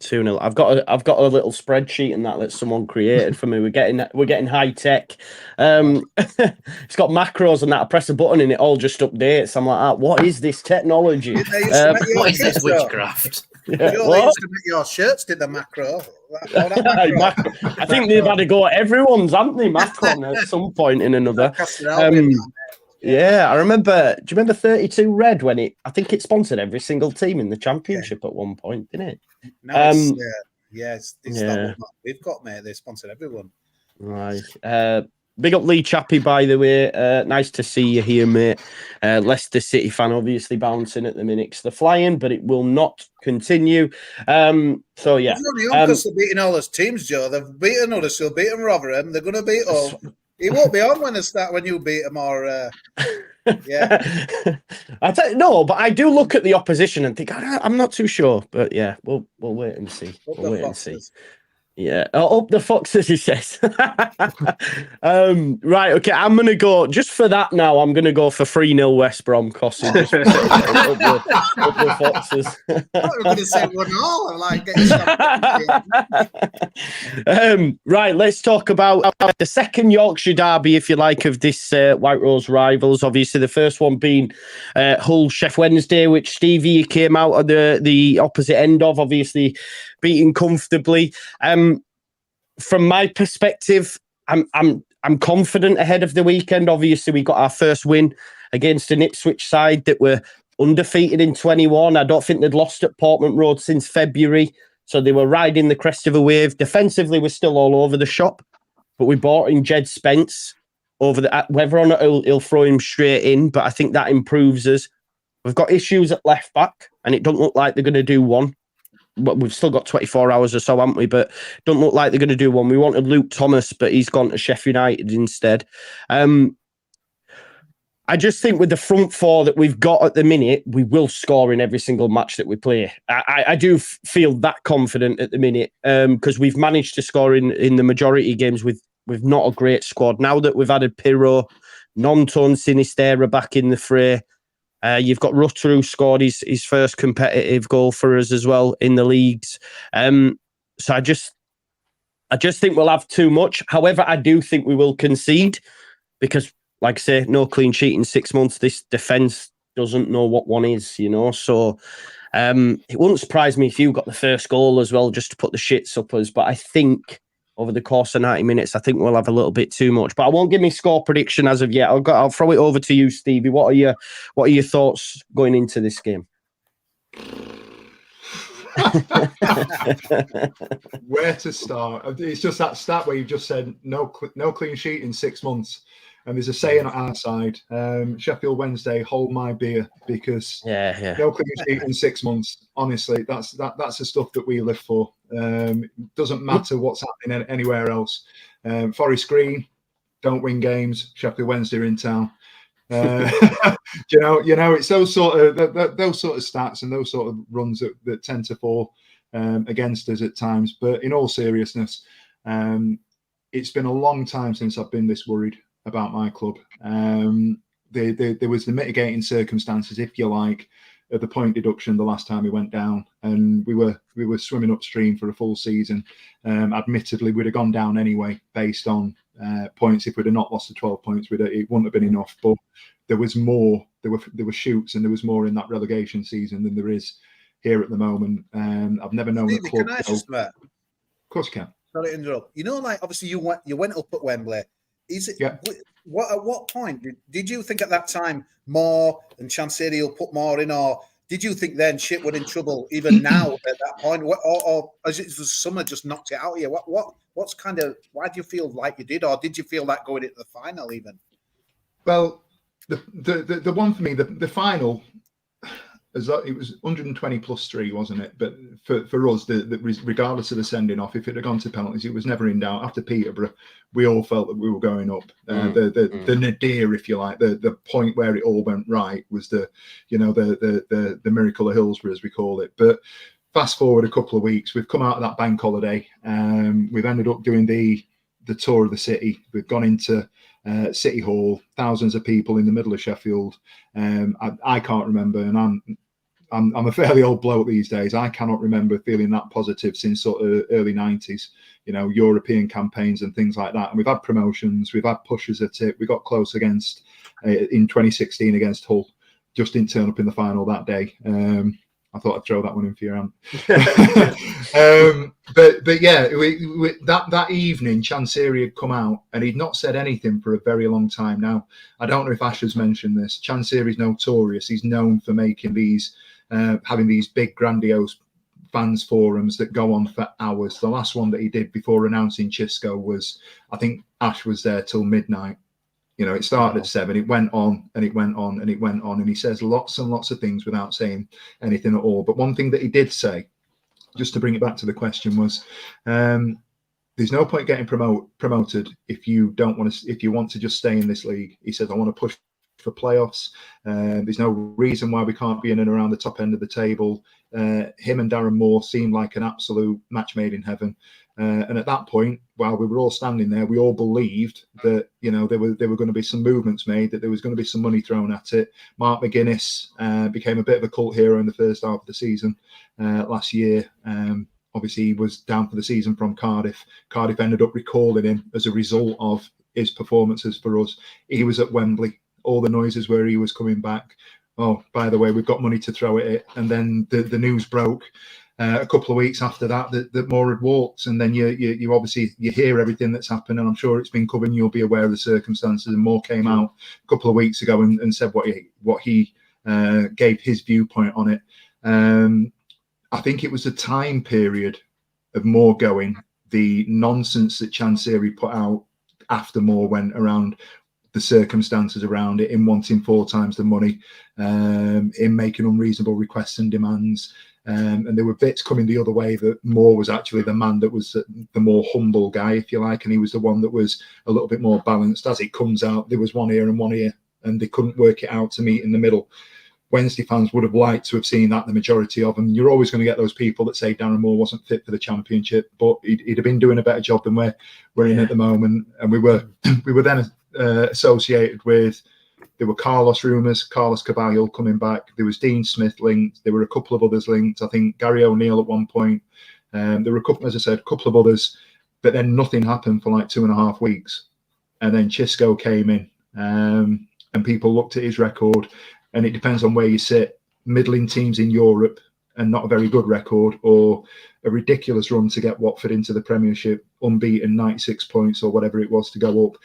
2-0. I've got a little spreadsheet and that someone created for me. We're getting high tech. It's got macros and that. I press a button and it all just updates. I'm like, what is this technology? What is this witchcraft? Yeah, they used to make your shirts did the macro. I think they've had to go at everyone's, haven't they? Macron at some point in another. Yeah, I remember. Do you remember 32 Red when I think it sponsored every single team in the Championship at one point, didn't it? No, it's not what we've got, mate. They sponsored everyone. Right. Big up Lee Chappie, by the way. Nice to see you here, mate. Leicester City fan, obviously bouncing at the minute 'cause they're flying, but it will not continue. So yeah, because they're beating all those teams, Joe. They've beaten Huddersfield, beaten Rotherham. They're going to beat all. He won't be on when you beat him, or yeah. No, but I do look at the opposition and think I'm not too sure. But yeah, we'll wait and see. We'll wait and see. Yeah, up the Foxes, he says. Right, okay, I'm going to go, just for that now, I'm going to go for 3-0 West Brom, Cossie. Up the Foxes. I'm going to say 1-0. I'm like, right, let's talk about the second Yorkshire derby, if you like, of this White Rose Rivals. Obviously, the first one being Hull Sheff Wednesday, which Stevie came out of the opposite end of, obviously beating comfortably. From my perspective, I'm confident ahead of the weekend. Obviously, we got our first win against an Ipswich side that were undefeated in 21. I don't think they'd lost at Portman Road since February, so they were riding the crest of a wave. Defensively, we're still all over the shop, but we brought in Jed Spence whether or not he'll throw him straight in, but I think that improves us. We've got issues at left back, and it doesn't look like they're going to do one. But we've still got 24 hours or so, haven't we? But don't look like they're going to do one. We wanted Luke Thomas, but he's gone to Sheffield United instead. I just think with the front four that we've got at the minute, we will score in every single match that we play. I do feel that confident at the minute because we've managed to score in the majority of games with not a great squad. Now that we've added Pirro, Nonton, Sinistera back in the fray, you've got Rutter, who scored his first competitive goal for us as well in the leagues. So I just think we'll have too much. However, I do think we will concede because, like I say, no clean sheet in 6 months. This defence doesn't know what one is, you know. So it wouldn't surprise me if you got the first goal as well, just to put the shits up us. But I think over the course of 90 minutes, I think we'll have a little bit too much. But I won't give me score prediction as of yet. I'll throw it over to you, Stevie. What are your thoughts going into this game? Where to start? It's just that stat where you just said no clean sheet in 6 months. And there's a saying on our side, Sheffield Wednesday, hold my beer, because no clean sheet in 6 months. Honestly, that's the stuff that we live for. Doesn't matter what's happening anywhere else. Forest Green don't win games. Sheffield Wednesday are in town. You know, it's those sort of stats and those sort of runs that tend to fall against us at times. But in all seriousness, it's been a long time since I've been this worried about my club. There was the mitigating circumstances, if you like, of the point deduction the last time we went down, and we were swimming upstream for a full season. Admittedly, we'd have gone down anyway based on points. If we'd have not lost the 12 points, it wouldn't have been enough. But there was more. There were shoots, and there was more in that relegation season than there is here at the moment. I've never known a club. Can I just, of course, you can. Sorry to interrupt. You know, like obviously you went up at Wembley. Is it? Yeah. At what point did you think at that time Moore and Chansiri will put more in, or did you think then shit we're in trouble even now at that point, or as it was summer just knocked it out of you? What's kind of, why do you feel like you did, or did you feel that going into the final even? Well, the one for me, the final, it was 120 plus 3, wasn't it? But for us, regardless of the sending off, if it had gone to penalties, it was never in doubt. After Peterborough, we all felt that we were going up. The nadir, if you like, the point where it all went right was the miracle of Hillsborough, as we call it. But fast forward a couple of weeks, we've come out of that bank holiday. We've ended up doing the tour of the city. We've gone into City Hall, thousands of people in the middle of Sheffield. I can't remember, and I'm a fairly old bloke these days. I cannot remember feeling that positive since sort of early 90s, European campaigns and things like that. And we've had promotions, we've had pushes at it. We got close against in 2016 against Hull, just didn't turn up in the final that day. I thought I'd throw that one in for your hand. But yeah, that evening, Chansiri had come out and he'd not said anything for a very long time now. I don't know if Ash has mentioned this. Chansiri's notorious. He's known for making these, having these big, grandiose fans forums that go on for hours. The last one that he did before announcing Chisco was, I think Ash was there till midnight. It started at 7, it went on and it went on and it went on. And he says lots and lots of things without saying anything at all. But one thing that he did say, just to bring it back to the question, was there's no point getting promoted if you want to just stay in this league. He says, I want to push for playoffs. There's no reason why we can't be in and around the top end of the table. Him and Darren Moore seemed like an absolute match made in heaven. And at that point, while we were all standing there, we all believed that there were going to be some movements made, that there was going to be some money thrown at it. Mark McGuinness became a bit of a cult hero in the first half of the season last year. Obviously, he was down for the season from Cardiff. Cardiff ended up recalling him as a result of his performances for us. He was at Wembley. All the noises where he was coming back. Oh, by the way, we've got money to throw at it. And then the news broke a couple of weeks after that Moore had walked. And then you obviously hear everything that's happened, and I'm sure it's been covered and you'll be aware of the circumstances. And Moore came out a couple of weeks ago and said what he gave his viewpoint on it. I think it was the time period of Moore going, the nonsense that Chansiri put out after Moore went around, the circumstances around it, in wanting 4 times the money, in making unreasonable requests and demands. And there were bits coming the other way that Moore was actually the man that was the more humble guy, if you like, and he was the one that was a little bit more balanced. As it comes out, there was one ear and one ear, and they couldn't work it out to meet in the middle. Wednesday fans would have liked to have seen that, the majority of them. You're always going to get those people that say Darren Moore wasn't fit for the Championship, but he'd have been doing a better job than we're in at the moment. And we were then associated with, there were Carlos rumours, Carlos Caballo coming back. There was Dean Smith linked. There were a couple of others linked. I think Gary O'Neill at one point. There were a couple, as I said, a couple of others, but then nothing happened for like 2.5 weeks. And then Chisco came in, and people looked at his record. and it depends on where you sit. Middling teams in Europe and not a very good record, or a ridiculous run to get Watford into the Premiership, unbeaten, 96 points or whatever it was to go up.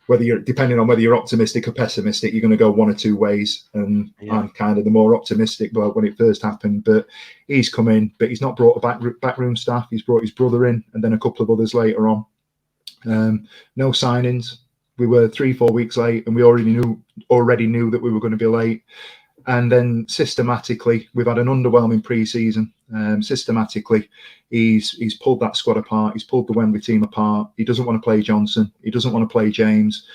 Whether you're, depending on whether you're optimistic or pessimistic, you're going to go one or two ways. And I'm kind of the more optimistic bloke when it first happened. But he's come in, but he's not brought a backroom staff. He's brought his brother in, and then a couple of others later on. No signings. We were 3-4 weeks late, and we already knew that we were going to be late. And then systematically, we've had an underwhelming pre-season. Systematically, he's pulled that squad apart. He's pulled the Wembley team apart. He doesn't want to play Johnson. He doesn't want to play James.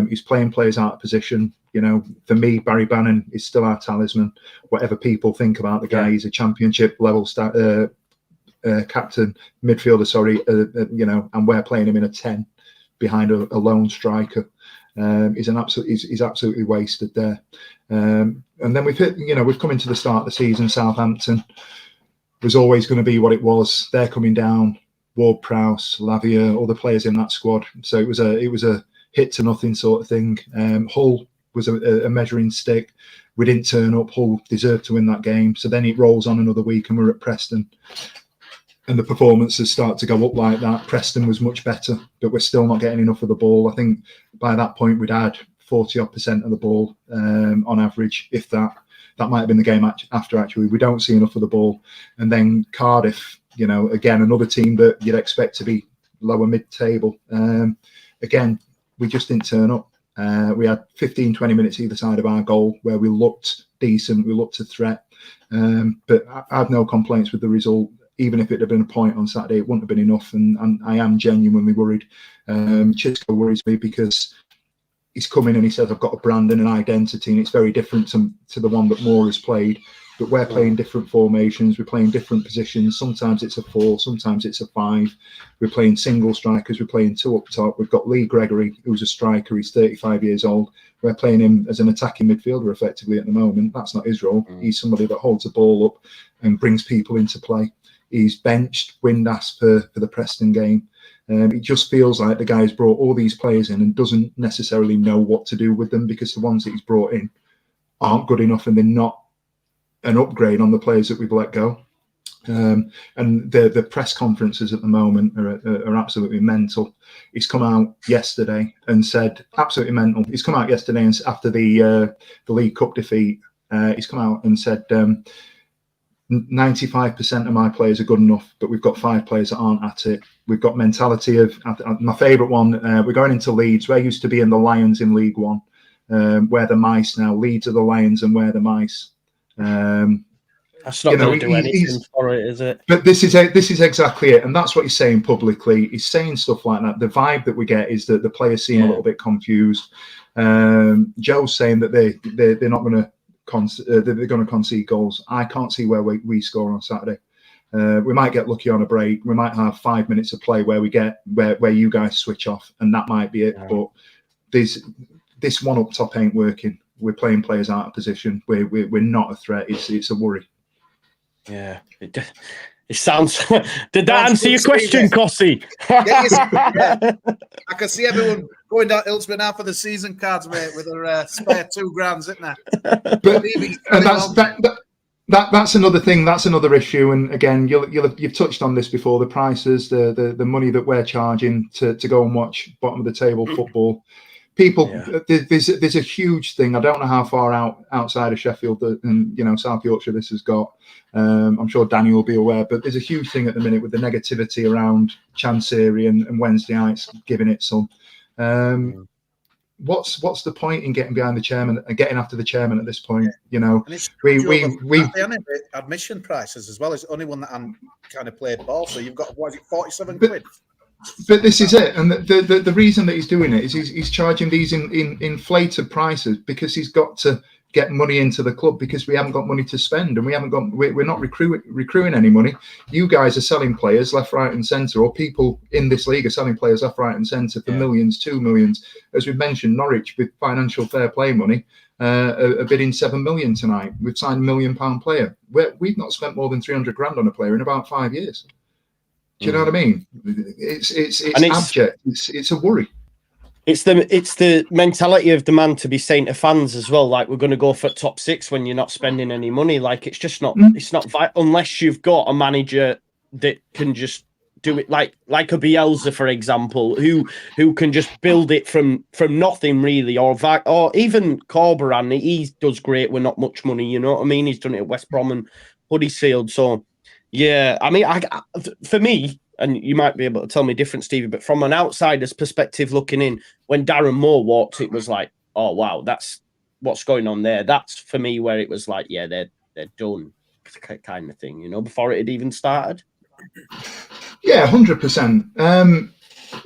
He's playing players out of position. You know, for me, Barry Bannon is still our talisman. Whatever people think about the guy, he's a championship level captain, midfielder. You know, and we're playing him in a 10 behind a lone striker. He's absolutely wasted there. And then we've come into the start of the season. Southampton was always going to be what it was. They're coming down. Ward-Prowse, Lavia, all the players in that squad. So it was a hit to nothing sort of thing. Hull was a measuring stick. We didn't turn up. Hull deserved to win that game. So then it rolls on another week, and we're at Preston. And the performances start to go up like that. Preston was much better, but we're still not getting enough of the ball. I think by that point we'd had 40% of the ball on average, if that. That might have been the game after, actually. We don't see enough of the ball. And then Cardiff, you know, again, another team that you'd expect to be lower mid-table. Again, we just didn't turn up. We had 15, 20 minutes either side of our goal where we looked decent, we looked a threat. But I have no complaints with the result. Even if it had been a point on Saturday, it wouldn't have been enough. And I am genuinely worried. Chisco worries me because he's come in and he says, I've got a brand and an identity, and it's very different to the one that Moore has played. But we're playing different formations. We're playing different positions. Sometimes it's a 4, sometimes it's a 5. We're playing single strikers. We're playing 2 up top. We've got Lee Gregory, who's a striker. He's 35 years old. We're playing him as an attacking midfielder effectively at the moment. That's not his role. He's somebody that holds the ball up and brings people into play. He's benched Windass for the Preston game. It just feels like the guy's brought all these players in and doesn't necessarily know what to do with them, because the ones that he's brought in aren't good enough, and they're not an upgrade on the players that we've let go. And the press conferences at the moment are absolutely mental. He's come out yesterday and said, absolutely mental. He's come out yesterday and after the League Cup defeat, he's come out and said, 95% of my players are good enough, but we've got 5 players that aren't at it. We've got mentality of, my favourite one, we're going into Leeds. We're used to being the Lions in League One. We're the mice now. Leeds are the Lions and we're the mice. That's not going to do anything for it, is it? But this is exactly it. And that's what he's saying publicly. He's saying stuff like that. The vibe that we get is that the players seem a little bit confused. Joe's saying that they're not going to they're going to concede goals. I can't see where we score on Saturday. We might get lucky on a break. We might have 5 minutes of play where we get where you guys switch off, and that might be it. Yeah. But this one up top ain't working. We're playing players out of position. We're not a threat. It's a worry. Yeah, it sounds. Did that answer your question, Cossie? Yeah. I can see everyone going down Hillsborough now for the season cards, mate, with their spare $2,000, isn't there? But that's another thing. That's another issue. And again, you've touched on this before. The prices, the money that we're charging to go and watch bottom of the table football. People, there's a huge thing. I don't know how far outside of Sheffield and South Yorkshire this has got. I'm sure Danny will be aware, but there's a huge thing at the minute with the negativity around Chancery and Wednesday nights giving it some. What's the point in getting behind the chairman and getting after the chairman at this point? You know, and we admission prices as well. It's the only one that kind of played ball. So you've got 47 quid. But this is it, and the reason that he's doing it is he's charging these in inflated prices because he's got to get money into the club, because we haven't got money to spend, and we're not recruiting any money. You guys are selling players left, right, and centre, or people in this league are selling players left, right, and centre for millions, 2 millions. As we've mentioned, Norwich with financial fair play money are bidding 7 million tonight. We've signed £1 million player. We've not spent more than 300 grand on a player in about 5 years. Do you know what I mean? It's abject. It's a worry. It's the mentality of the man to be saying to fans as well, like, we're going to go for top 6 when you're not spending any money. Like, it's just not, it's not unless you've got a manager that can just do it like a Bielsa, for example, who can just build it from nothing really, or even Corberan. He does great with not much money, you know what I mean? He's done it at West Brom and Huddersfield. So yeah, I mean, for me, and you might be able to tell me different, Stevie, but from an outsider's perspective looking in, when Darren Moore walked, it was like, oh wow, that's what's going on there. That's for me where it was like, yeah, they're done, kind of thing, you know, before it had even started. Yeah, 100%.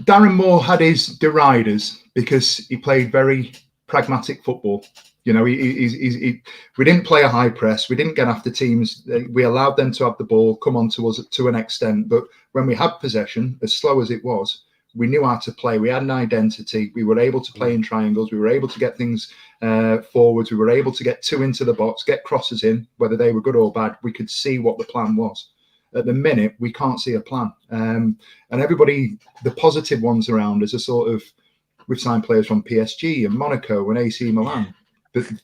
Darren Moore had his deriders because he played very pragmatic football. You know, we didn't play a high press. We didn't get after teams. We allowed them to have the ball, come on to us to an extent. But when we had possession, as slow as it was, we knew how to play. We had an identity. We were able to play in triangles. We were able to get things forwards. We were able to get 2 into the box, get crosses in, whether they were good or bad. We could see what the plan was. At the minute, we can't see a plan. And everybody, the positive ones around us are sort of, we've signed players from PSG and Monaco and AC Milan.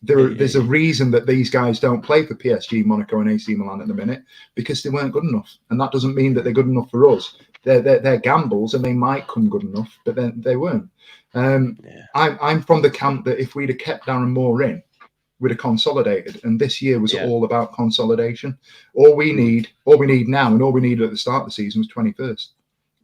There's a reason that these guys don't play for PSG, Monaco and AC Milan at the minute, because they weren't good enough. And that doesn't mean that they're good enough for us. They're gambles and they might come good enough, but then they weren't. I'm from the camp that if we'd have kept Darren Moore in, we'd have consolidated. And this year was all about consolidation. All we need now, and all we needed at the start of the season was 21st,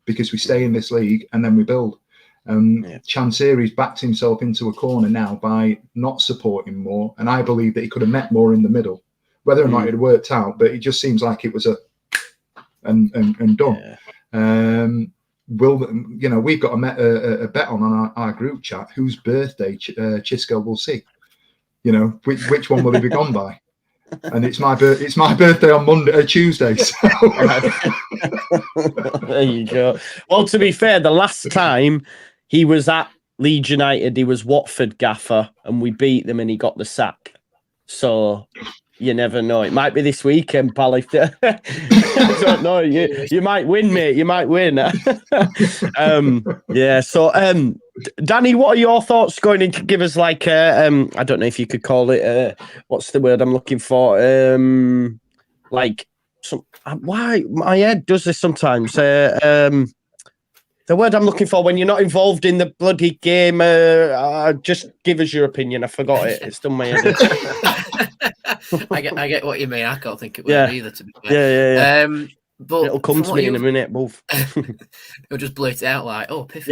because we stay in this league and then we build. Chansiri's backed himself into a corner now by not supporting Moore, and I believe that he could have met Moore in the middle, whether or not it had worked out. But it just seems like it was and done. We've got a bet on our group chat whose birthday Chisco will see. You know, which one will he be gone by? And it's my birthday on Tuesday. So. There you go. Well, to be fair, the last time he was at Leeds United, he was Watford gaffer, and we beat them, and he got the sack. So you never know. It might be this weekend, pal. I don't know. You might win, mate. You might win. So, Danny, what are your thoughts going in to give us like I don't know if you could call it what's the word I'm looking for? Like some why my head does this sometimes. The word I'm looking for when you're not involved in the bloody game. Just give us your opinion. I forgot it. It's done my head. I get what you mean. I can't think it would either, to be fair. Yeah. But it'll come to me in a minute, both. It'll just blurt it out like, oh, piffy.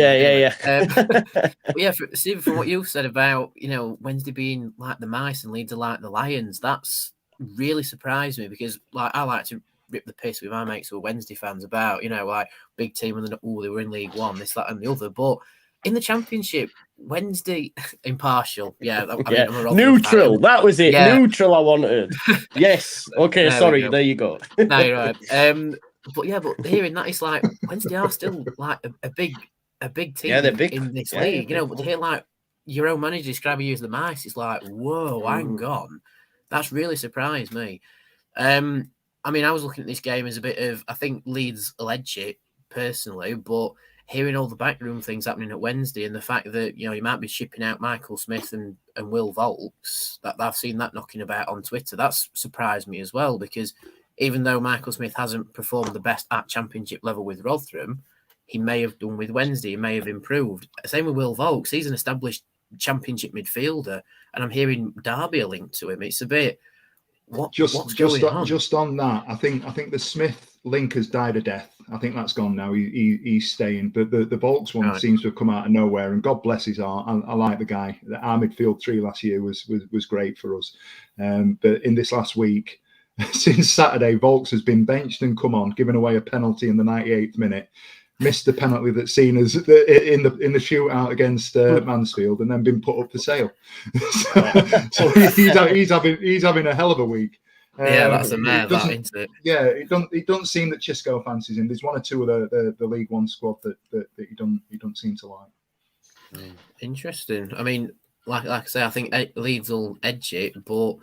Yeah. Stephen, from what you said about, Wednesday being like the mice and Leeds are like the lions, that's really surprised me, because like I like to rip the piss with my mates who are Wednesday fans about, like big team and then they were in League One, this, that, and the other. But in the Championship, Wednesday impartial. I'm a neutral. Fan. That was it. Yeah. Neutral. I wanted. Yes. Okay. Sorry. There you go. No, you're right. But hearing that, it's like Wednesday are still like a big team. Yeah, they're big in this league. But to hear like your own manager describing you as the mice, it's like, whoa, hang on. That's really surprised me. I was looking at this game as a bit of, I think Leeds will edge it personally, but hearing all the backroom things happening at Wednesday and the fact that, you might be shipping out Michael Smith and Will Volks, that I've seen that knocking about on Twitter, that's surprised me as well, because even though Michael Smith hasn't performed the best at Championship level with Rotherham, he may have done with Wednesday, he may have improved. Same with Will Volks, he's an established Championship midfielder, and I'm hearing Derby a link to him. It's a bit, what's going on? Just on that, I think the Smith link has died a death. I think that's gone now. He's staying, but the Volks one seems to have come out of nowhere. And God bless his heart. I like the guy. Our midfield 3 last year was great for us. But in this last week, since Saturday, Volks has been benched and come on, giving away a penalty in the 98th minute. Missed the penalty that's seen as in the shootout against Mansfield, and then been put up for sale. so he's having a hell of a week. That's a mad, that, isn't it? Yeah, it doesn't seem that Chisco fancies him. There's one or two of the League One squad that he don't seem to like. Interesting. Like I say, I think Leeds will edge it, but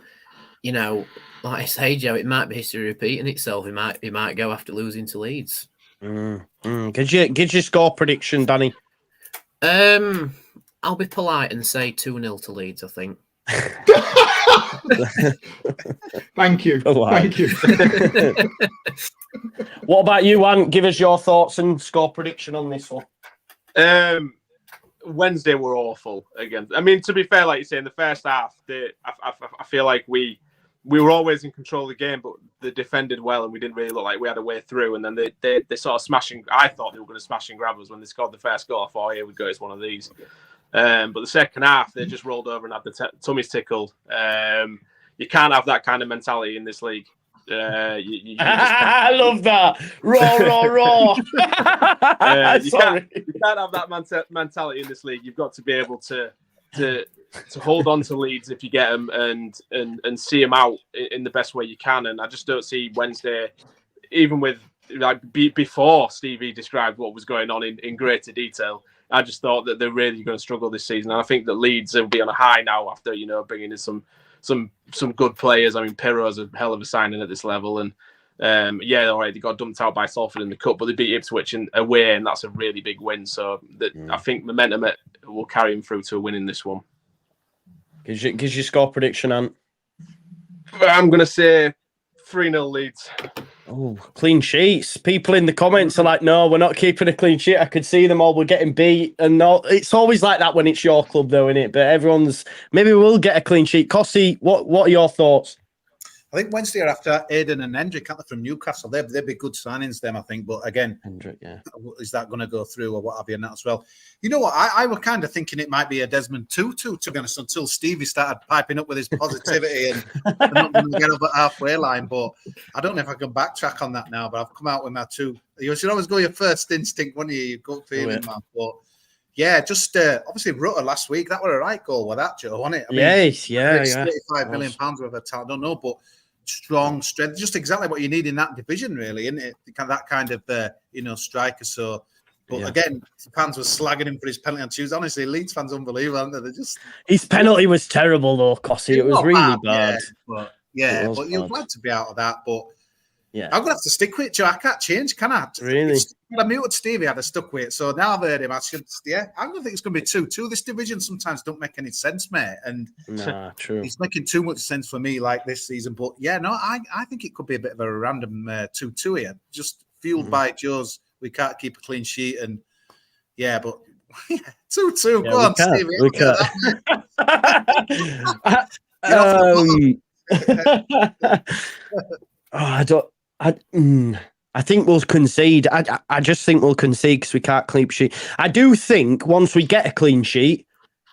like I say, Joe, it might be history repeating itself. He might go after losing to Leeds. Could you score prediction, Danny? I'll be polite and say 2-0 to Leeds, I think. Thank you. Polite. Thank you. What about you, Ant? Give us your thoughts and score prediction on this one. Wednesday were awful again. I mean, to be fair, like you say, in the first half, I feel like we were always in control of the game, but they defended well, and we didn't really look like we had a way through. And then they sort of smashing. I thought they were going to smash and grab us when they scored the first goal. I thought, here we go, it's one of these. But the second half, they just rolled over and had the tummies tickled. You can't have that kind of mentality in this league. You I love that. Raw. You can't have that mentality in this league. You've got to be able to hold on to Leeds if you get them and see them out in the best way you can. And I just don't see Wednesday, even with like before Stevie described what was going on in greater detail. I just thought that they're really going to struggle this season. And I think that Leeds will be on a high now after, bringing in some good players. I mean, Pirro's a hell of a signing at this level. And all right, they got dumped out by Salford in the cup, but they beat Ipswich away, and that's a really big win. So I think momentum will carry him through to a win in this one. Gives you score prediction, Ant? I'm going to say 3-0 Leeds. Oh, clean sheets. People in the comments are like, no, we're not keeping a clean sheet. I could see them all. We're getting beat. And no, it's always like that when it's your club, though, isn't it? But maybe we'll get a clean sheet. Cossie, what are your thoughts? I think Wednesday are after Aiden and Hendrick, aren't they, from Newcastle? They'd be good signings, them, I think. But again, Hendrick, yeah. Is that going to go through or what have you and that as well? You know what? I was kind of thinking it might be a Desmond Tutu, to be honest, until Stevie started piping up with his positivity and not going to get up at halfway line. But I don't know if I can backtrack on that now, but I've come out with my two. You should always go your first instinct, wouldn't you? Your gut feeling, man. But yeah, just obviously Rutter last week, that was a right goal with that, Joe, wasn't it? I mean, yes, yeah. £35 million worth of talent, I don't know, but strong strength, just exactly what you need in that division, really, isn't it? That kind of striker. So, but again, fans were slagging him for his penalty on Tuesday. Honestly, Leeds fans unbelievable, aren't they? His penalty was terrible, though, Cossie. It was really bad. But you're glad to be out of that. But yeah, I'm gonna have to stick with it, Joe. I can't change, can I? Really? I muted Stevie, I'd have stuck with it. So now I've heard him. I'm gonna think it's gonna be 2-2. This division sometimes don't make any sense, mate. And true. It's making too much sense for me, like this season. But I think it could be a bit of a random 2-2 here, just fueled by Joe's. We can't keep a clean sheet, and but 2-2. Yeah, go on, Stevie. We can't. I think we'll concede. I just think we'll concede because we can't clean sheet. I do think once we get a clean sheet,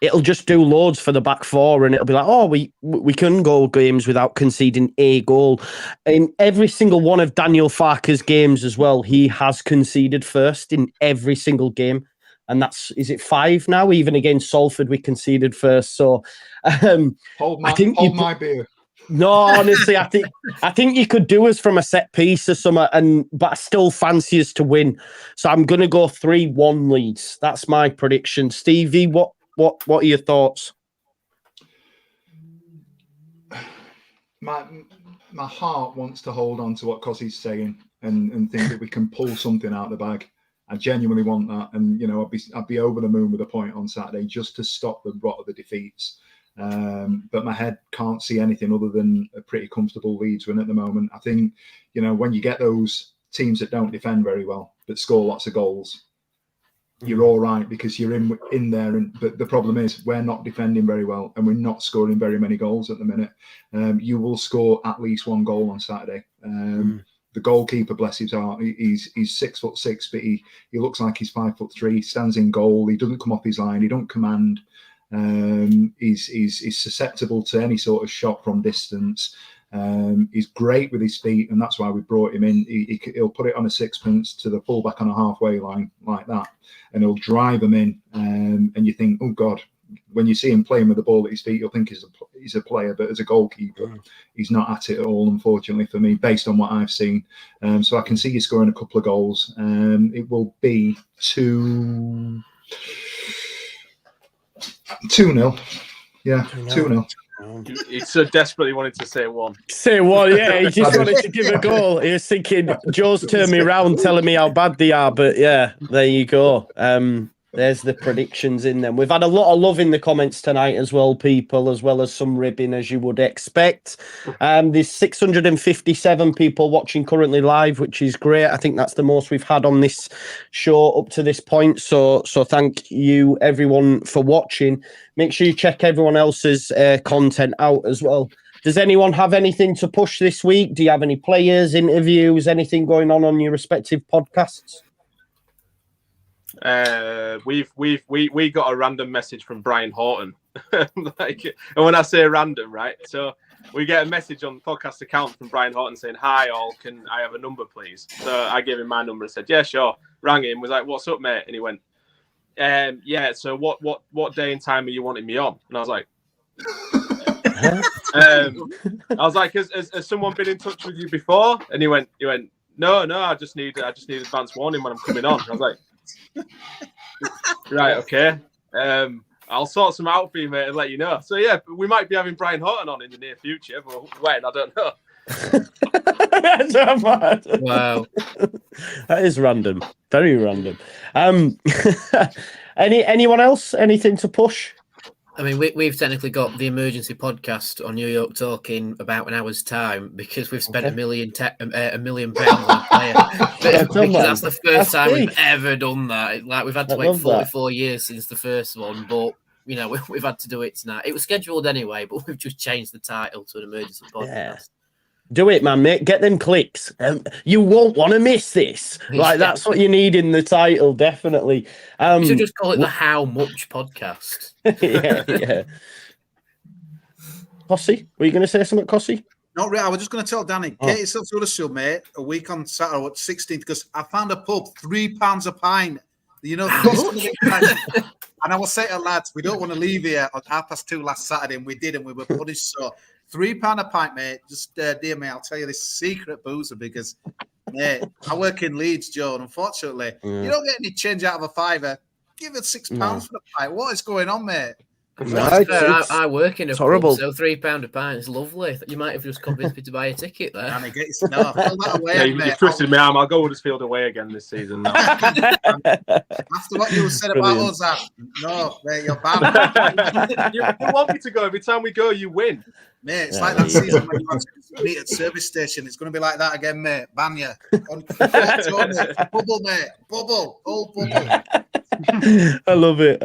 it'll just do loads for the back four, and it'll be like, we can go games without conceding a goal. In every single one of Daniel Farke's games as well, he has conceded first in every single game. And is it 5 now? Even against Salford, we conceded first. So hold my beer. No, honestly, I think you could do us from a set piece or something, but I still fancy us to win. So I'm going to go 3-1 Leeds. That's my prediction. Stevie, what are your thoughts? My heart wants to hold on to what Cossie's saying and think that we can pull something out of the bag. I genuinely want that, and I'd be over the moon with a point on Saturday just to stop the rot of the defeats. But my head can't see anything other than a pretty comfortable Leeds win at the moment. I think, when you get those teams that don't defend very well, but score lots of goals, you're all right because you're in there. But the problem is we're not defending very well and we're not scoring very many goals at the minute. You will score at least one goal on Saturday. The goalkeeper, bless his heart, he's 6'6", but he looks like he's 5'3". He stands in goal. He doesn't come off his line. He don't command. He's susceptible to any sort of shot from distance. He's great with his feet, and that's why we brought him in. He'll put it on a sixpence to the fullback on a halfway line like that, and he'll drive him in. And you think, oh God, when you see him playing with the ball at his feet, you'll think he's a player, but as a goalkeeper, he's not at it at all, unfortunately for me, based on what I've seen. So I can see you scoring a couple of goals. It will be 2-0. Yeah, 2-0. He so desperately wanted to say 1. Say 1, yeah. He just wanted to give a goal. He was thinking, Joe's turned me around telling me how bad they are. But yeah, there you go. There's the predictions in them. We've had a lot of love in the comments tonight as well, people, as well as some ribbing, as you would expect. There's 657 people watching currently live, which is great. I think that's the most we've had on this show up to this point. So thank you, everyone, for watching. Make sure you check everyone else's content out as well. Does anyone have anything to push this week? Do you have any players, interviews, anything going on your respective podcasts? We got a random message from Brian Horton. And when I say random, right? So we get a message on the podcast account from Brian Horton saying, "Hi all, can I have a number, please?" So I gave him my number and said, "Yeah, sure." Rang him, was like, "What's up, mate?" And he went, "Yeah. So what day and time are you wanting me on?" And I was like, "Has someone been in touch with you before?" And he went, "No, I just need advance warning when I'm coming on." And I was like, right, okay. I'll sort some out for you, mate, and let you know. So yeah, we might be having Brian Horton on in the near future, but when, I don't know. That's so mad. Wow. That is random. Very random. Anyone else? Anything to push? I mean, we've technically got the emergency podcast on New York talking about an hour's time because we've spent £1 million on a player. Because that's the first time we've ever done that. Like, we've had to wait 44 years since the first one, but you know, we've had to do it tonight. It was scheduled anyway, but we've just changed the title to an emergency podcast. Yeah. Do it, man, mate. Get them clicks. You won't want to miss this. Like, that's what you need in the title, definitely. You should just call it the How Much Podcast. yeah. Cossie, were you going to say something, Cossie? Not really. I was just going to tell Danny, get yourself to Huddersfield, mate, a week on Saturday, 16th, because I found a pub, £3 a pint. You know, and I will say to lads, we don't want to leave here at 2:30 last Saturday, and we did, and we were punished. So £3 a pint, mate. Just dear me, I'll tell you this secret boozer because, mate, I work in Leeds, Joe, and unfortunately, you don't get any change out of a fiver. Give it £6 for the pint. What is going on, mate? I work in a pub, so £3 a pint is lovely. You might have just convinced me to buy a ticket there. And get fill that away, you've twisted me arm. I'll go Huddersfield away again this season now. After what you said about us, no, mate, you're banned. you want me to go every time we go, you win. Mate, it's like that season when you want to meet at service station. It's going to be like that again, mate. Ban you. Bubble, mate. Bubble. Old bubble. I love it.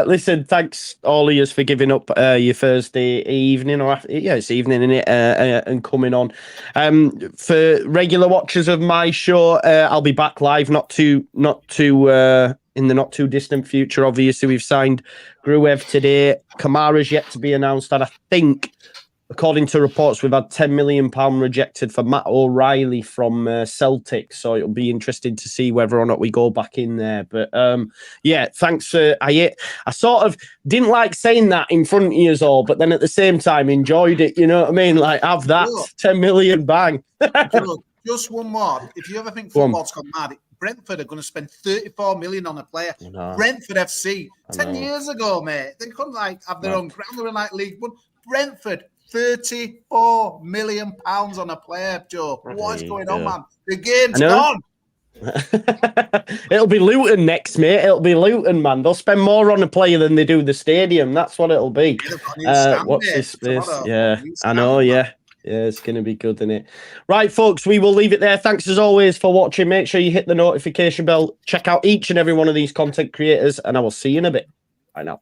Listen, thanks all of you for giving up your Thursday evening, or it's evening, isn't it? And coming on. For regular watchers of my show, I'll be back live, not too in the not too distant future. Obviously, we've signed Gruev today. Kamara's yet to be announced, and I think, according to reports, we've had £10 million rejected for Matt O'Reilly from Celtic. So it'll be interesting to see whether or not we go back in there. But yeah, thanks. I sort of didn't like saying that in front of you all, but then at the same time enjoyed it. You know what I mean? Like, have that 10 million bang. Just one more. If you ever think football's gone mad, Brentford are going to spend 34 million on a player. Brentford FC 10 years ago, mate. They couldn't have their own ground. They were like League One. Brentford. £34 million on a player, Joe. What is going on, man? The game's gone. It'll be Luton next, mate. It'll be Luton, man. They'll spend more on a player than they do the stadium. That's what it'll be. What's this space? Yeah, I know. Yeah, it's going to be good, isn't it? Right, folks, we will leave it there. Thanks as always for watching. Make sure you hit the notification bell. Check out each and every one of these content creators, and I will see you in a bit. Bye now.